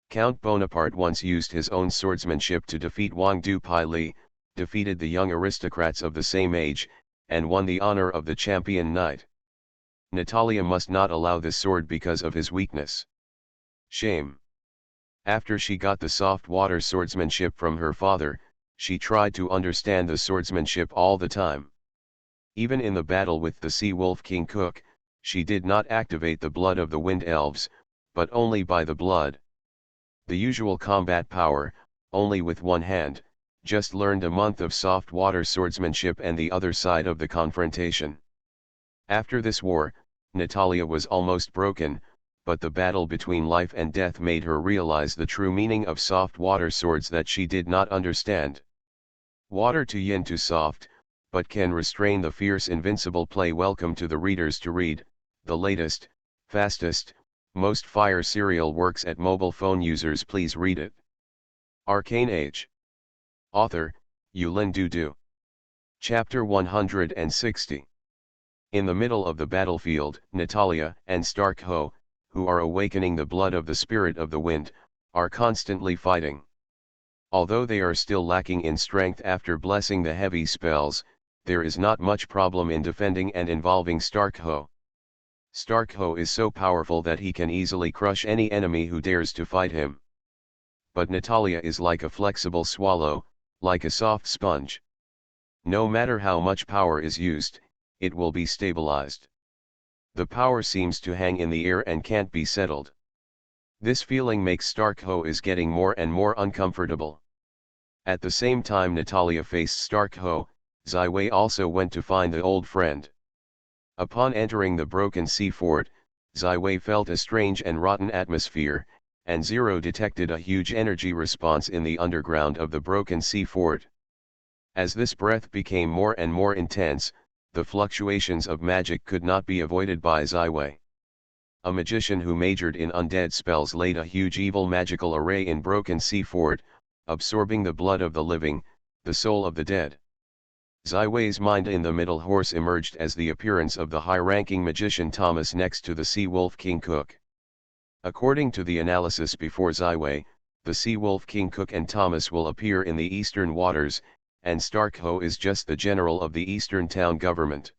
Count Bonaparte once used his own swordsmanship to defeat Wang Du Pai Li, defeated the young aristocrats of the same age, and won the honor of the champion knight. Natalia must not allow this sword because of his weakness. Shame. After she got the soft water swordsmanship from her father, she tried to understand the swordsmanship all the time. Even in the battle with the Sea Wolf King Cook, she did not activate the blood of the Wind Elves, but only by the blood. The usual combat power, only with one hand, just learned a month of soft water swordsmanship and the other side of the confrontation. After this war, Natalia was almost broken, but the battle between life and death made her realize the true meaning of soft water swords that she did not understand. Water to yin to soft, but can restrain the fierce invincible play. Welcome to the readers to read, the latest, fastest, most fire serial works at mobile phone users. Please read it. Arcane Age. Author, Yulin Dudu. Chapter 160. In the middle of the battlefield, Natalia and Stark-Ho, who are awakening the blood of the spirit of the wind, are constantly fighting. Although they are still lacking in strength after blessing the heavy spells, there is not much problem in defending and involving Stark-Ho. Stark-Ho is so powerful that he can easily crush any enemy who dares to fight him. But Natalia is like a flexible swallow, like a soft sponge. No matter how much power is used, it will be stabilized. The power seems to hang in the air and can't be settled. This feeling makes Stark-Ho is getting more and more uncomfortable. At the same time Natalia faced Stark-Ho, Ziwei also went to find the old friend. Upon entering the broken sea fort, Ziwei felt a strange and rotten atmosphere, and Zero detected a huge energy response in the underground of the broken sea fort. As this breath became more and more intense, the fluctuations of magic could not be avoided by Ziwei. A magician who majored in undead spells laid a huge evil magical array in broken sea fort, absorbing the blood of the living, the soul of the dead. Ziwei's mind in the middle horse emerged as the appearance of the high-ranking magician Thomas next to the Sea Wolf King Cook. According to the analysis before Ziwei, the Sea Wolf King Cook and Thomas will appear in the eastern waters, and Stark-Ho is just the general of the eastern town government.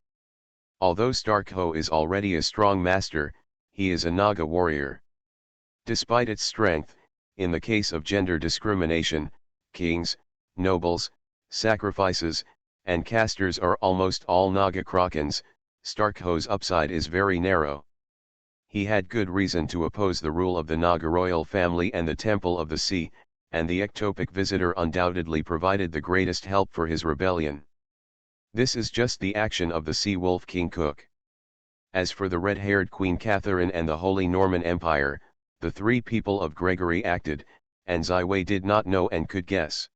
Although Stark-Ho is already a strong master, he is a Naga warrior. Despite its strength, in the case of gender discrimination, kings, nobles, sacrifices, and casters are almost all Naga Krakens. Stark-Ho's upside is very narrow. He had good reason to oppose the rule of the Naga royal family and the Temple of the Sea, and the ectopic visitor undoubtedly provided the greatest help for his rebellion. This is just the action of the Sea Wolf King Cook. As for the red-haired Queen Catherine and the Holy Norman Empire, the three people of Gregory acted, and Ziwei did not know and could guess.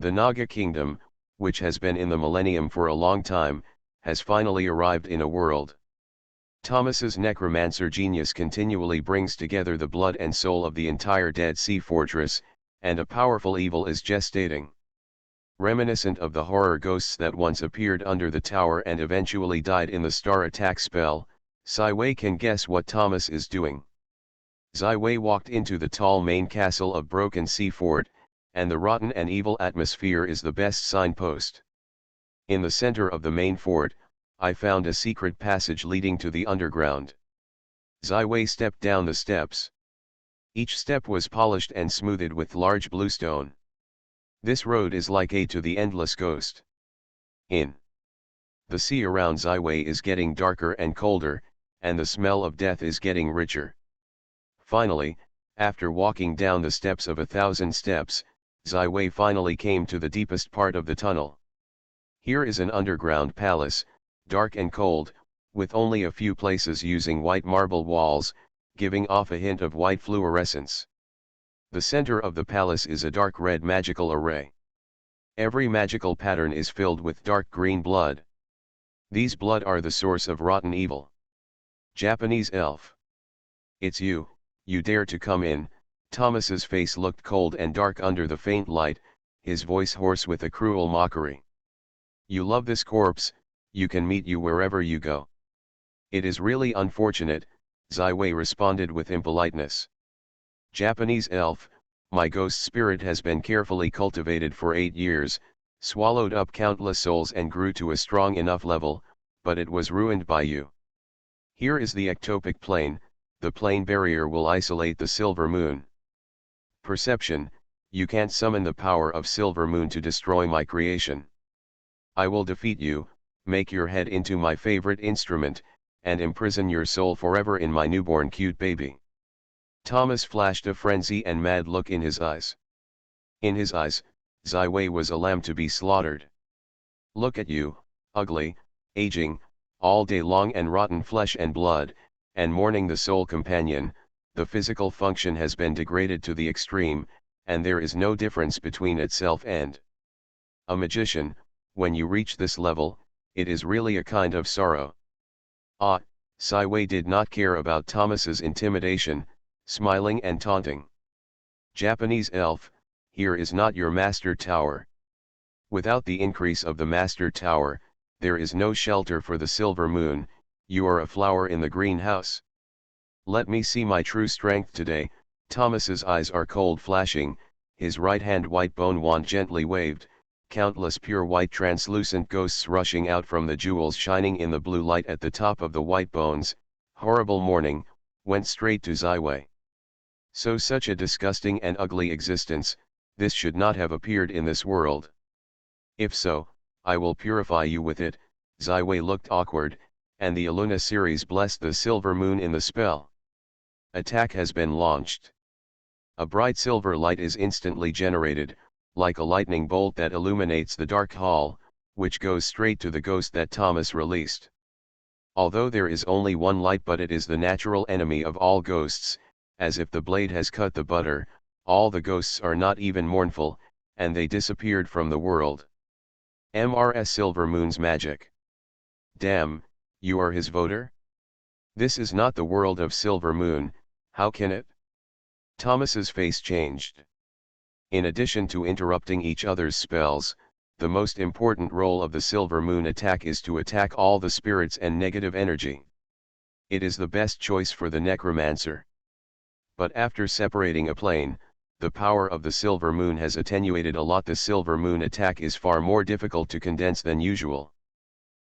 The Naga Kingdom, which has been in the millennium for a long time, has finally arrived in a world. Thomas's necromancer genius continually brings together the blood and soul of the entire Dead Sea Fortress, and a powerful evil is gestating. Reminiscent of the horror ghosts that once appeared under the tower and eventually died in the star attack spell, Ziwei can guess what Thomas is doing. Ziwei walked into the tall main castle of Broken Sea Fort, and the rotten and evil atmosphere is the best signpost. In the center of the main fort, I found a secret passage leading to the underground. Ziwei stepped down the steps. Each step was polished and smoothed with large bluestone. This road is like a to the endless ghost. In the sea around Ziwei is getting darker and colder, and the smell of death is getting richer. Finally, after walking down the steps of 1,000 steps, Ziwei finally came to the deepest part of the tunnel. Here is an underground palace, dark and cold, with only a few places using white marble walls, giving off a hint of white fluorescence. The center of the palace is a dark red magical array. Every magical pattern is filled with dark green blood. These blood are the source of rotten evil. Japanese elf. It's you, you dare to come in. Thomas's face looked cold and dark under the faint light, his voice hoarse with a cruel mockery. You love this corpse, you can meet you wherever you go. It is really unfortunate, Ziwei responded with impoliteness. Japanese elf, my ghost spirit has been carefully cultivated for 8 years, swallowed up countless souls and grew to a strong enough level, but it was ruined by you. Here is the ectopic plane, the plane barrier will isolate the silver moon. Perception, You can't summon the power of Silver Moon to destroy my creation. I will defeat you, make your head into my favorite instrument, and imprison your soul forever in my newborn cute baby. Thomas flashed a frenzy and mad look in his eyes. In his eyes, Ziwei was a lamb to be slaughtered. Look at you, ugly, aging, all day long and rotten flesh and blood, and mourning the soul companion. The physical function has been degraded to the extreme, and there is no difference between itself and a magician. When you reach this level, it is really a kind of sorrow. Ah, Sci-fi did not care about Thomas's intimidation, smiling and taunting. Japanese elf, here is not your master tower. Without the increase of the master tower, there is no shelter for the Silver Moon. You are a flower in the greenhouse. Let me see my true strength today. Thomas's eyes are cold flashing, his right hand white bone wand gently waved, countless pure white translucent ghosts rushing out from the jewels shining in the blue light at the top of the white bones. Horrible morning, went straight to Ziwei. So such a disgusting and ugly existence, this should not have appeared in this world. If so, I will purify you with it. Ziwei looked awkward, and the Aluna series blessed the Silver Moon in the spell. Attack has been launched. A bright silver light is instantly generated, like a lightning bolt that illuminates the dark hall, which goes straight to the ghost that Thomas released. Although there is only one light, but it is the natural enemy of all ghosts, as if the blade has cut the butter. All the ghosts are not even mournful, and they disappeared from the world. Mrs. Silver Moon's magic. Damn, you are his voter? This is not the world of Silver Moon, how can it? Thomas's face changed. In addition to interrupting each other's spells, the most important role of the Silver Moon attack is to attack all the spirits and negative energy. It is the best choice for the necromancer. But after separating a plane, the power of the Silver Moon has attenuated a lot. The Silver Moon attack is far more difficult to condense than usual.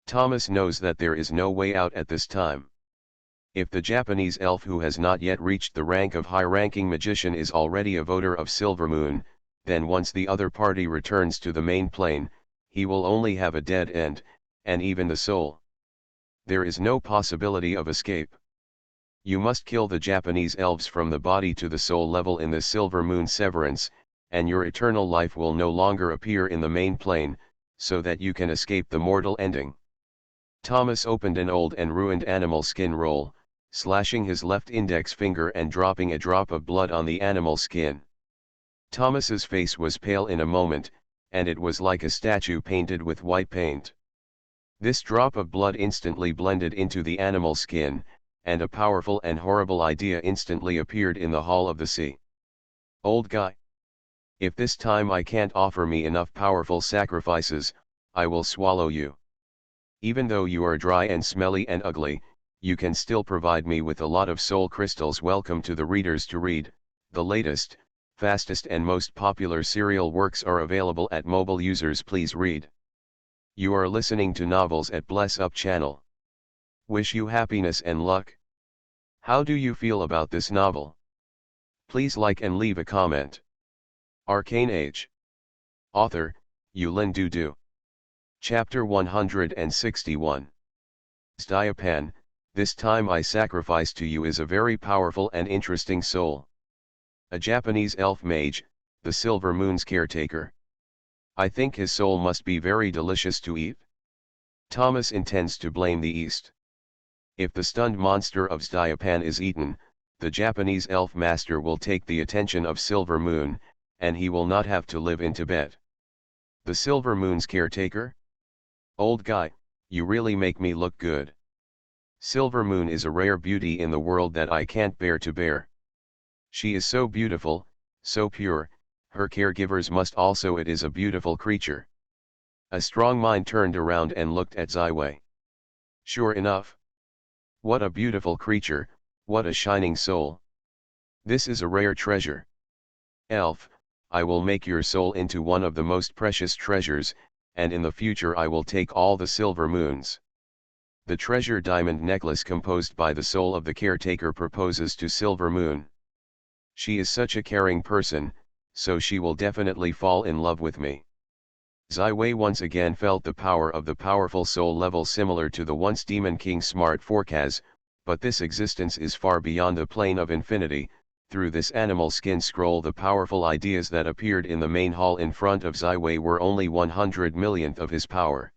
Thomas knows that there is no way out at this time. If the Japanese elf who has not yet reached the rank of high-ranking magician is already a voter of Silver Moon, then once the other party returns to the main plane, he will only have a dead end, and even the soul. There is no possibility of escape. You must kill the Japanese elves from the body to the soul level in the Silver Moon severance, and your eternal life will no longer appear in the main plane, so that you can escape the mortal ending. Thomas opened an old and ruined animal skin roll, slashing his left index finger and dropping a drop of blood on the animal skin. Thomas's face was pale in a moment, and it was like a statue painted with white paint. This drop of blood instantly blended into the animal skin, and a powerful and horrible idea instantly appeared in the Hall of the Sea. Old guy. If this time I can't offer me enough powerful sacrifices, I will swallow you. Even though you are dry and smelly and ugly, you can still provide me with a lot of soul crystals. Welcome to the readers to read. The latest, fastest and most popular serial works are available at mobile users. Please read. You are listening to Novels at Bless Up channel. Wish you happiness and luck. How do you feel about this novel? Please like and leave a comment. Arcane Age. Author, Yulin Dudu. Chapter 161. Diapan, this time I sacrifice to you is a very powerful and interesting soul. A Japanese elf mage, the Silver Moon's caretaker. I think his soul must be very delicious to eat. Thomas intends to blame the East. If the stunned monster of Diapan is eaten, the Japanese elf master will take the attention of Silver Moon, and he will not have to live in Tibet. The Silver Moon's caretaker? Old guy, you really make me look good. Silver Moon is a rare beauty in the world that I can't bear to bear. She is so beautiful, so pure, her caregivers must also. It is a beautiful creature. A strong mind turned around and looked at Ziwei. Sure enough. What a beautiful creature, what a shining soul. This is a rare treasure. Elf, I will make your soul into one of the most precious treasures, and in the future I will take all the Silver Moons. The treasure diamond necklace composed by the soul of the caretaker proposes to Silver Moon. She is such a caring person, so she will definitely fall in love with me. Zai Wei once again felt the power of the powerful soul level similar to the once Demon King Smart Fork has, but this existence is far beyond the plane of infinity. Through this animal skin scroll, the powerful ideas that appeared in the main hall in front of Zai Wei were only 100 millionth of his power.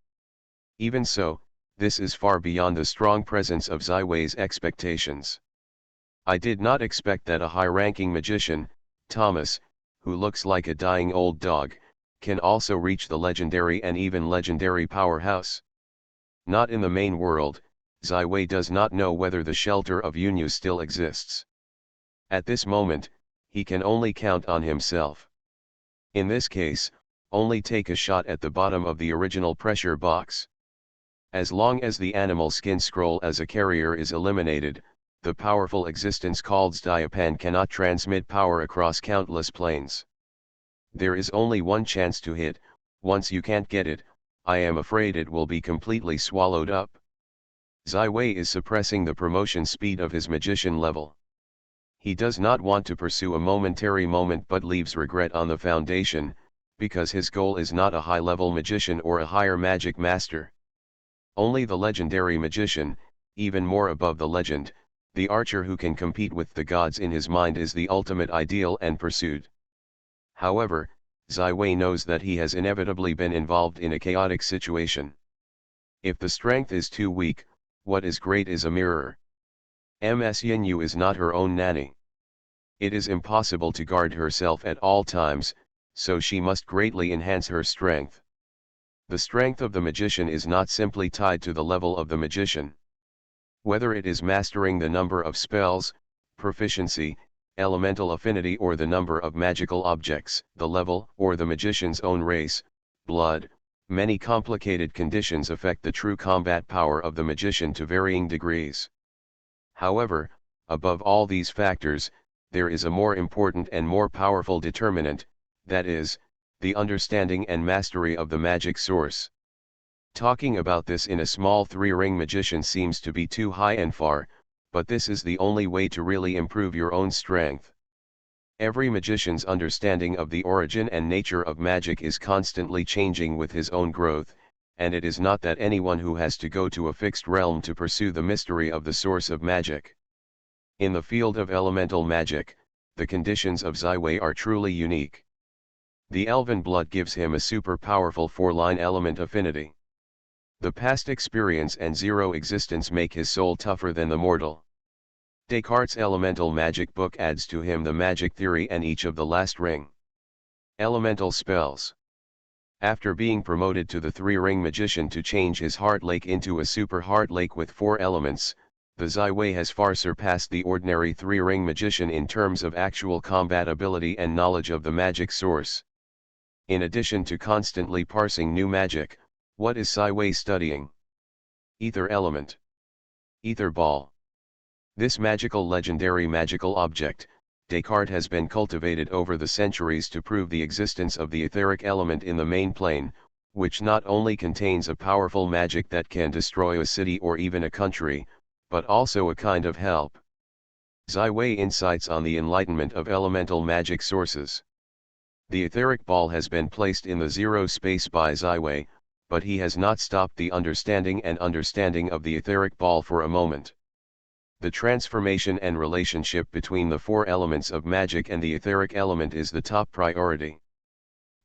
Even so, this is far beyond the strong presence of Zai Wei's expectations. I did not expect that a high-ranking magician, Thomas, who looks like a dying old dog, can also reach the legendary and even legendary powerhouse. Not in the main world. Zai Wei does not know whether the shelter of Yunyu still exists. At this moment, he can only count on himself. In this case, only take a shot at the bottom of the original pressure box. As long as the animal skin scroll as a carrier is eliminated, the powerful existence called Diapan cannot transmit power across countless planes. There is only one chance to hit. Once you can't get it, I am afraid it will be completely swallowed up. Zai Wei is suppressing the promotion speed of his magician level. He does not want to pursue a momentary moment but leaves regret on the foundation, because his goal is not a high-level magician or a higher magic master. Only the legendary magician, even more above the legend, the archer who can compete with the gods in his mind, is the ultimate ideal and pursuit. However, Zai Wei knows that he has inevitably been involved in a chaotic situation. If the strength is too weak, what is great is a mirror. Ms Yinyu is not her own nanny. It is impossible to guard herself at all times, so she must greatly enhance her strength. The strength of the magician is not simply tied to the level of the magician. Whether it is mastering the number of spells, proficiency, elemental affinity, or the number of magical objects, the level, or the magician's own race, blood, many complicated conditions affect the true combat power of the magician to varying degrees. However, above all these factors, there is a more important and more powerful determinant, that is, the understanding and mastery of the magic source. Talking about this in a small three-ring magician seems to be too high and far, but this is the only way to really improve your own strength. Every magician's understanding of the origin and nature of magic is constantly changing with his own growth, and it is not that anyone who has to go to a fixed realm to pursue the mystery of the source of magic. In the field of elemental magic, the conditions of Zai Wei are truly unique. The elven blood gives him a super powerful 4-line element affinity. The past experience and zero existence make his soul tougher than the mortal. Descartes' elemental magic book adds to him the magic theory and each of the last ring. Elemental spells. After being promoted to the 3-ring magician to change his heart lake into a super heart lake with 4 elements, the Zai Wei has far surpassed the ordinary 3-ring magician in terms of actual combat ability and knowledge of the magic source. In addition to constantly parsing new magic, what is Zai Wei studying? Ether element. Ether ball. This magical legendary magical object, Descartes has been cultivated over the centuries to prove the existence of the etheric element in the main plane, which not only contains a powerful magic that can destroy a city or even a country, but also a kind of help. Zai Wei insights on the enlightenment of elemental magic sources. The etheric ball has been placed in the zero space by Zai Wei, but he has not stopped the understanding of the etheric ball for a moment. The transformation and relationship between the 4 elements of magic and the etheric element is the top priority.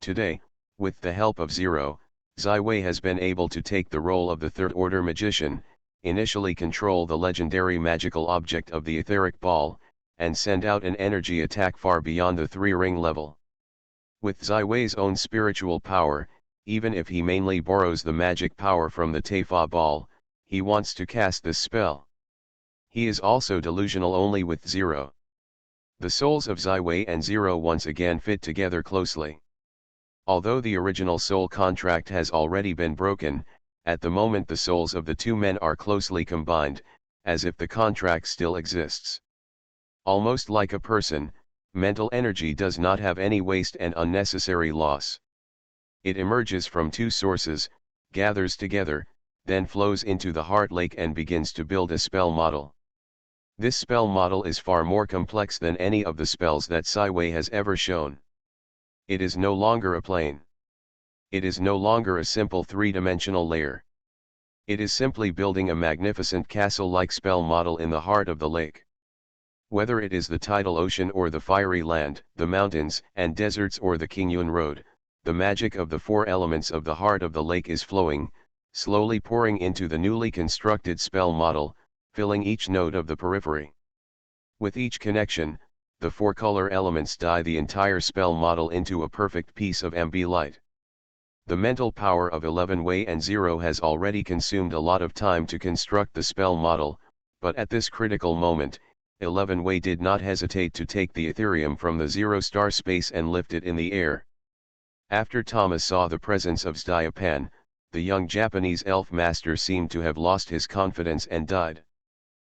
Today, with the help of Zero, Zai Wei has been able to take the role of the third-order magician, initially control the legendary magical object of the etheric ball, and send out an energy attack far beyond the 3-ring level. With Zai Wei's own spiritual power, even if he mainly borrows the magic power from the Teifa ball, he wants to cast this spell. He is also delusional only with Zero. The souls of Zai Wei and Zero once again fit together closely. Although the original soul contract has already been broken, at the moment the souls of the 2 men are closely combined, as if the contract still exists. Almost like a person, mental energy does not have any waste and unnecessary loss. It emerges from 2 sources, gathers together, then flows into the heart lake and begins to build a spell model. This spell model is far more complex than any of the spells that Zai Wei has ever shown. It is no longer a plane. It is no longer a simple three-dimensional layer. It is simply building a magnificent castle-like spell model in the heart of the lake. Whether it is the tidal ocean or the fiery land, the mountains and deserts or the Qingyun Road, the magic of the four elements of the heart of the lake is flowing, slowly pouring into the newly constructed spell model, filling each node of the periphery. With each connection, the four color elements dye the entire spell model into a perfect piece of MB light. The mental power of 11-way and 0 has already consumed a lot of time to construct the spell model, but at this critical moment, 11-way did not hesitate to take the Ethereum from the 0-star space and lift it in the air. After Thomas saw the presence of Styapan, the young Japanese elf master seemed to have lost his confidence and died.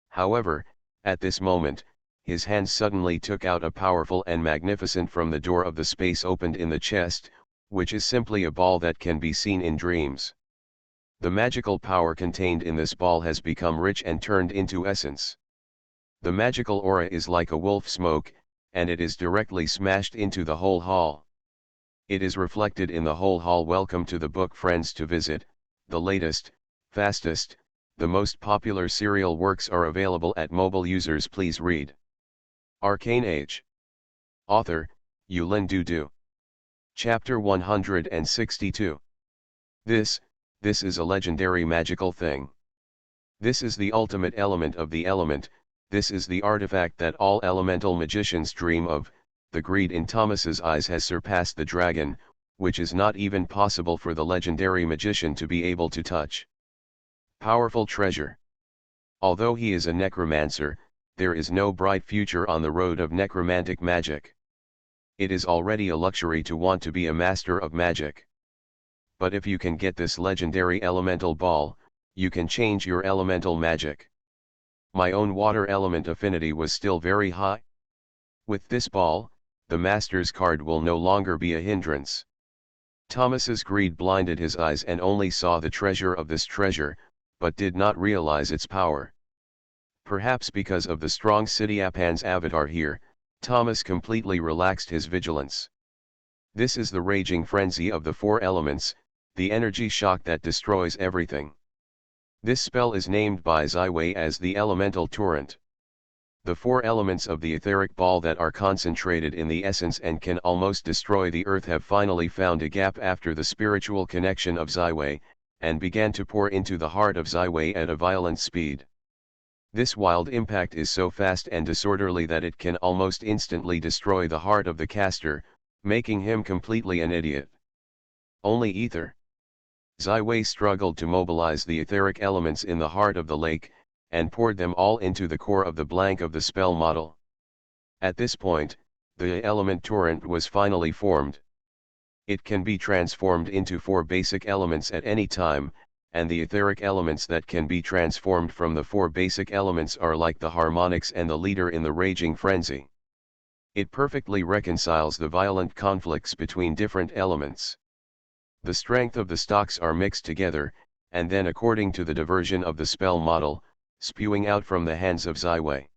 However, at this moment, his hands suddenly took out a powerful and magnificent from the door of the space opened in the chest, which is simply a ball that can be seen in dreams. The magical power contained in this ball has become rich and turned into essence. The magical aura is like a wolf smoke, and it is directly smashed into the whole hall. It is reflected in the whole hall. Welcome to the book, friends. To visit, the latest, fastest, the most popular serial works are available at mobile users. Please read. Arcane Age. Author, Yulin Dudu. Chapter 162. This is a legendary magical thing. This is the ultimate element of the element, this is the artifact that all elemental magicians dream of. The greed in Thomas's eyes has surpassed the dragon, which is not even possible for the legendary magician to be able to touch. Powerful treasure. Although he is a necromancer, there is no bright future on the road of necromantic magic. It is already a luxury to want to be a master of magic. But if you can get this legendary elemental ball, you can change your elemental magic. My own water element affinity was still very high. With this ball, the master's card will no longer be a hindrance. Thomas's greed blinded his eyes and only saw the treasure of this treasure, but did not realize its power. Perhaps because of the strong Styapan's avatar here, Thomas completely relaxed his vigilance. This is the raging frenzy of the four elements, the energy shock that destroys everything. This spell is named by Zaiwei as the elemental torrent. The four elements of the etheric ball that are concentrated in the essence and can almost destroy the earth have finally found a gap after the spiritual connection of Zaiwei, and began to pour into the heart of Zaiwei at a violent speed. This wild impact is so fast and disorderly that it can almost instantly destroy the heart of the caster, making him completely an idiot. Only ether. Zaiwei struggled to mobilize the etheric elements in the heart of the lake, and poured them all into the core of the blank of the spell model. At this point, the element torrent was finally formed. It can be transformed into four basic elements at any time, and the etheric elements that can be transformed from the four basic elements are like the harmonics and the leader in the raging frenzy. It perfectly reconciles the violent conflicts between different elements. The strength of the stocks are mixed together, and then according to the diversion of the spell model, spewing out from the hands of Zaiwei.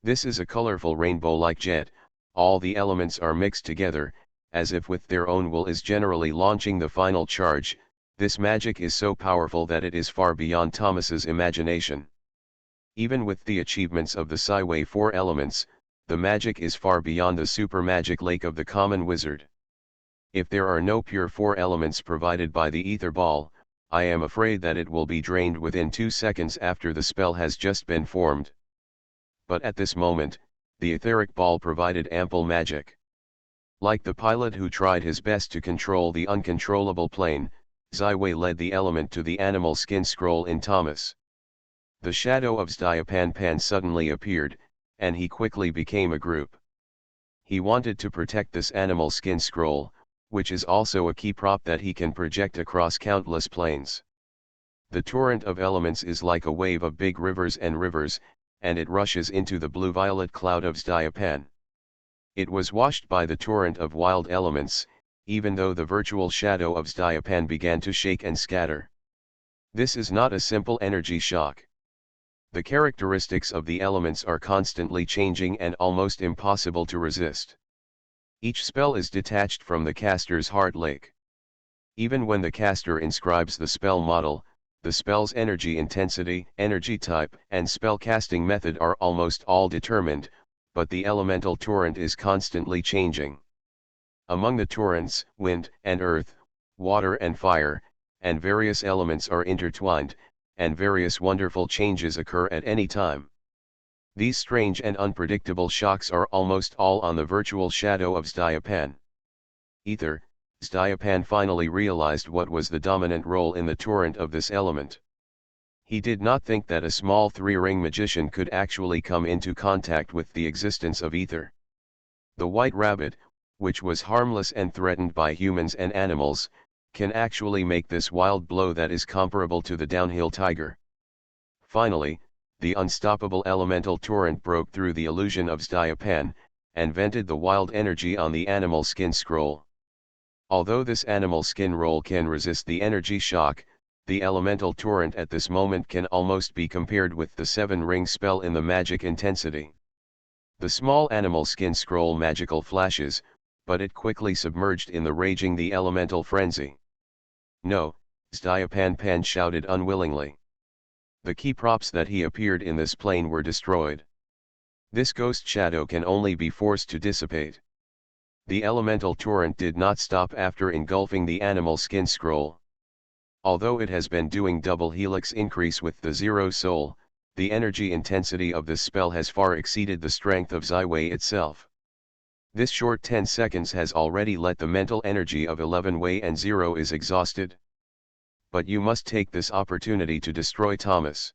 This is a colorful rainbow-like jet, all the elements are mixed together, as if with their own will is generally launching the final charge. This magic is so powerful that it is far beyond Thomas's imagination. Even with the achievements of the Zaiwei four elements, the magic is far beyond the super magic lake of the common wizard. If there are no pure four elements provided by the ether ball, I am afraid that it will be drained within 2 seconds after the spell has just been formed. But at this moment, the etheric ball provided ample magic. Like the pilot who tried his best to control the uncontrollable plane, Zaiwei led the element to the animal skin scroll in Thomas. The shadow of Styapan suddenly appeared, and he quickly became a group. He wanted to protect this animal skin scroll, which is also a key prop that he can project across countless planes. The torrent of elements is like a wave of big rivers, and it rushes into the blue-violet cloud of Styapan. It was washed by the torrent of wild elements, even though the virtual shadow of Styapan began to shake and scatter. This is not a simple energy shock. The characteristics of the elements are constantly changing and almost impossible to resist. Each spell is detached from the caster's heart lake. Even when the caster inscribes the spell model, the spell's energy intensity, energy type, and spell casting method are almost all determined, but the elemental torrent is constantly changing. Among the torrents, wind and earth, water and fire, and various elements are intertwined, and various wonderful changes occur at any time. These strange and unpredictable shocks are almost all on the virtual shadow of Zdyapan. Ether. Zdyapan finally realized what was the dominant role in the torrent of this element. He did not think that a small three-ring magician could actually come into contact with the existence of ether. The white rabbit, which was harmless and threatened by humans and animals, can actually make this wild blow that is comparable to the downhill tiger. Finally, the unstoppable elemental torrent broke through the illusion of Zdyapan, and vented the wild energy on the animal skin scroll. Although this animal skin roll can resist the energy shock, the elemental torrent at this moment can almost be compared with the 7-ring spell in the magic intensity. The small animal skin scroll magical flashes, but it quickly submerged in the raging the elemental frenzy. No, Zdyapan shouted unwillingly. The key props that he appeared in this plane were destroyed. This ghost shadow can only be forced to dissipate. The elemental torrent did not stop after engulfing the animal skin scroll. Although it has been doing double helix increase with the Zero Soul, the energy intensity of this spell has far exceeded the strength of Zyway itself. This short 10 seconds has already let the mental energy of 11 Way and Zero is exhausted. But you must take this opportunity to destroy Thomas.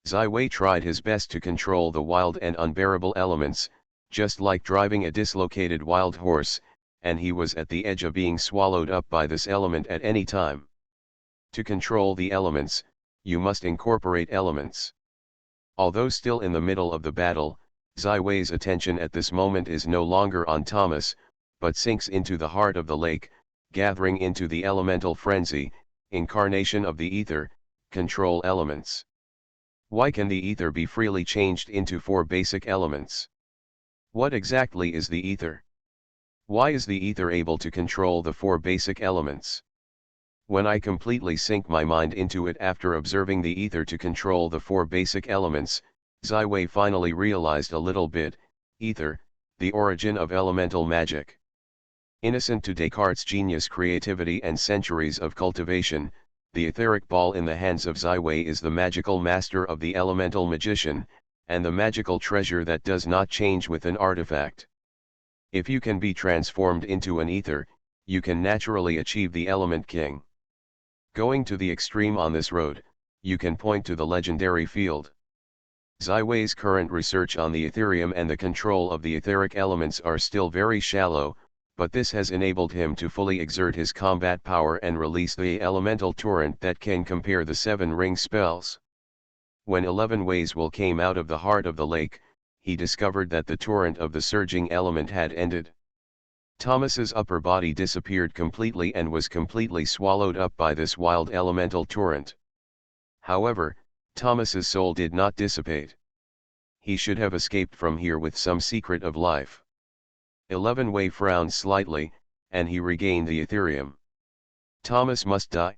Zyway tried his best to control the wild and unbearable elements, just like driving a dislocated wild horse, and he was at the edge of being swallowed up by this element at any time. To control the elements, you must incorporate elements. Although still in the middle of the battle, Zyway's attention at this moment is no longer on Thomas, but sinks into the heart of the lake, gathering into the elemental frenzy, incarnation of the ether, control elements. Why can the ether be freely changed into 4 basic elements? What exactly is the ether? Why is the ether able to control the 4 basic elements? When I completely sink my mind into it after observing the ether to control the 4 basic elements, Zyway finally realized a little bit. Ether, the origin of elemental magic. Innocent to Descartes' genius creativity and centuries of cultivation, the etheric ball in the hands of Zyway is the magical master of the elemental magician, and the magical treasure that does not change with an artifact. If you can be transformed into an ether, you can naturally achieve the element king. Going to the extreme on this road, you can point to the legendary field. Zyway's current research on the Ethereum and the control of the etheric elements are still very shallow, but this has enabled him to fully exert his combat power and release the elemental torrent that can compare the 7-ring spells. When 11 Ways will came out of the heart of the lake, he discovered that the torrent of the surging element had ended. Thomas's upper body disappeared completely and was completely swallowed up by this wild elemental torrent. However, Thomas's soul did not dissipate. He should have escaped from here with some secret of life. 11 Way frowned slightly, and he regained the Ethereum. Thomas must die.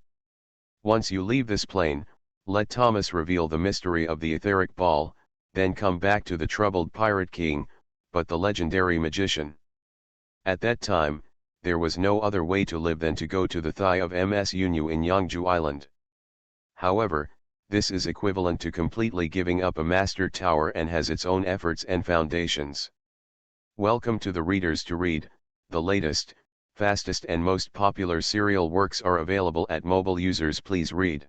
Once you leave this plane, let Thomas reveal the mystery of the etheric ball, then come back to the troubled pirate king, but the legendary magician. At that time, there was no other way to live than to go to the thigh of Ms Unyu in Yangju Island. However, this is equivalent to completely giving up a master tower and has its own efforts and foundations. Welcome to the Readers to Read. The latest, fastest and most popular serial works are available at mobile users. Please read.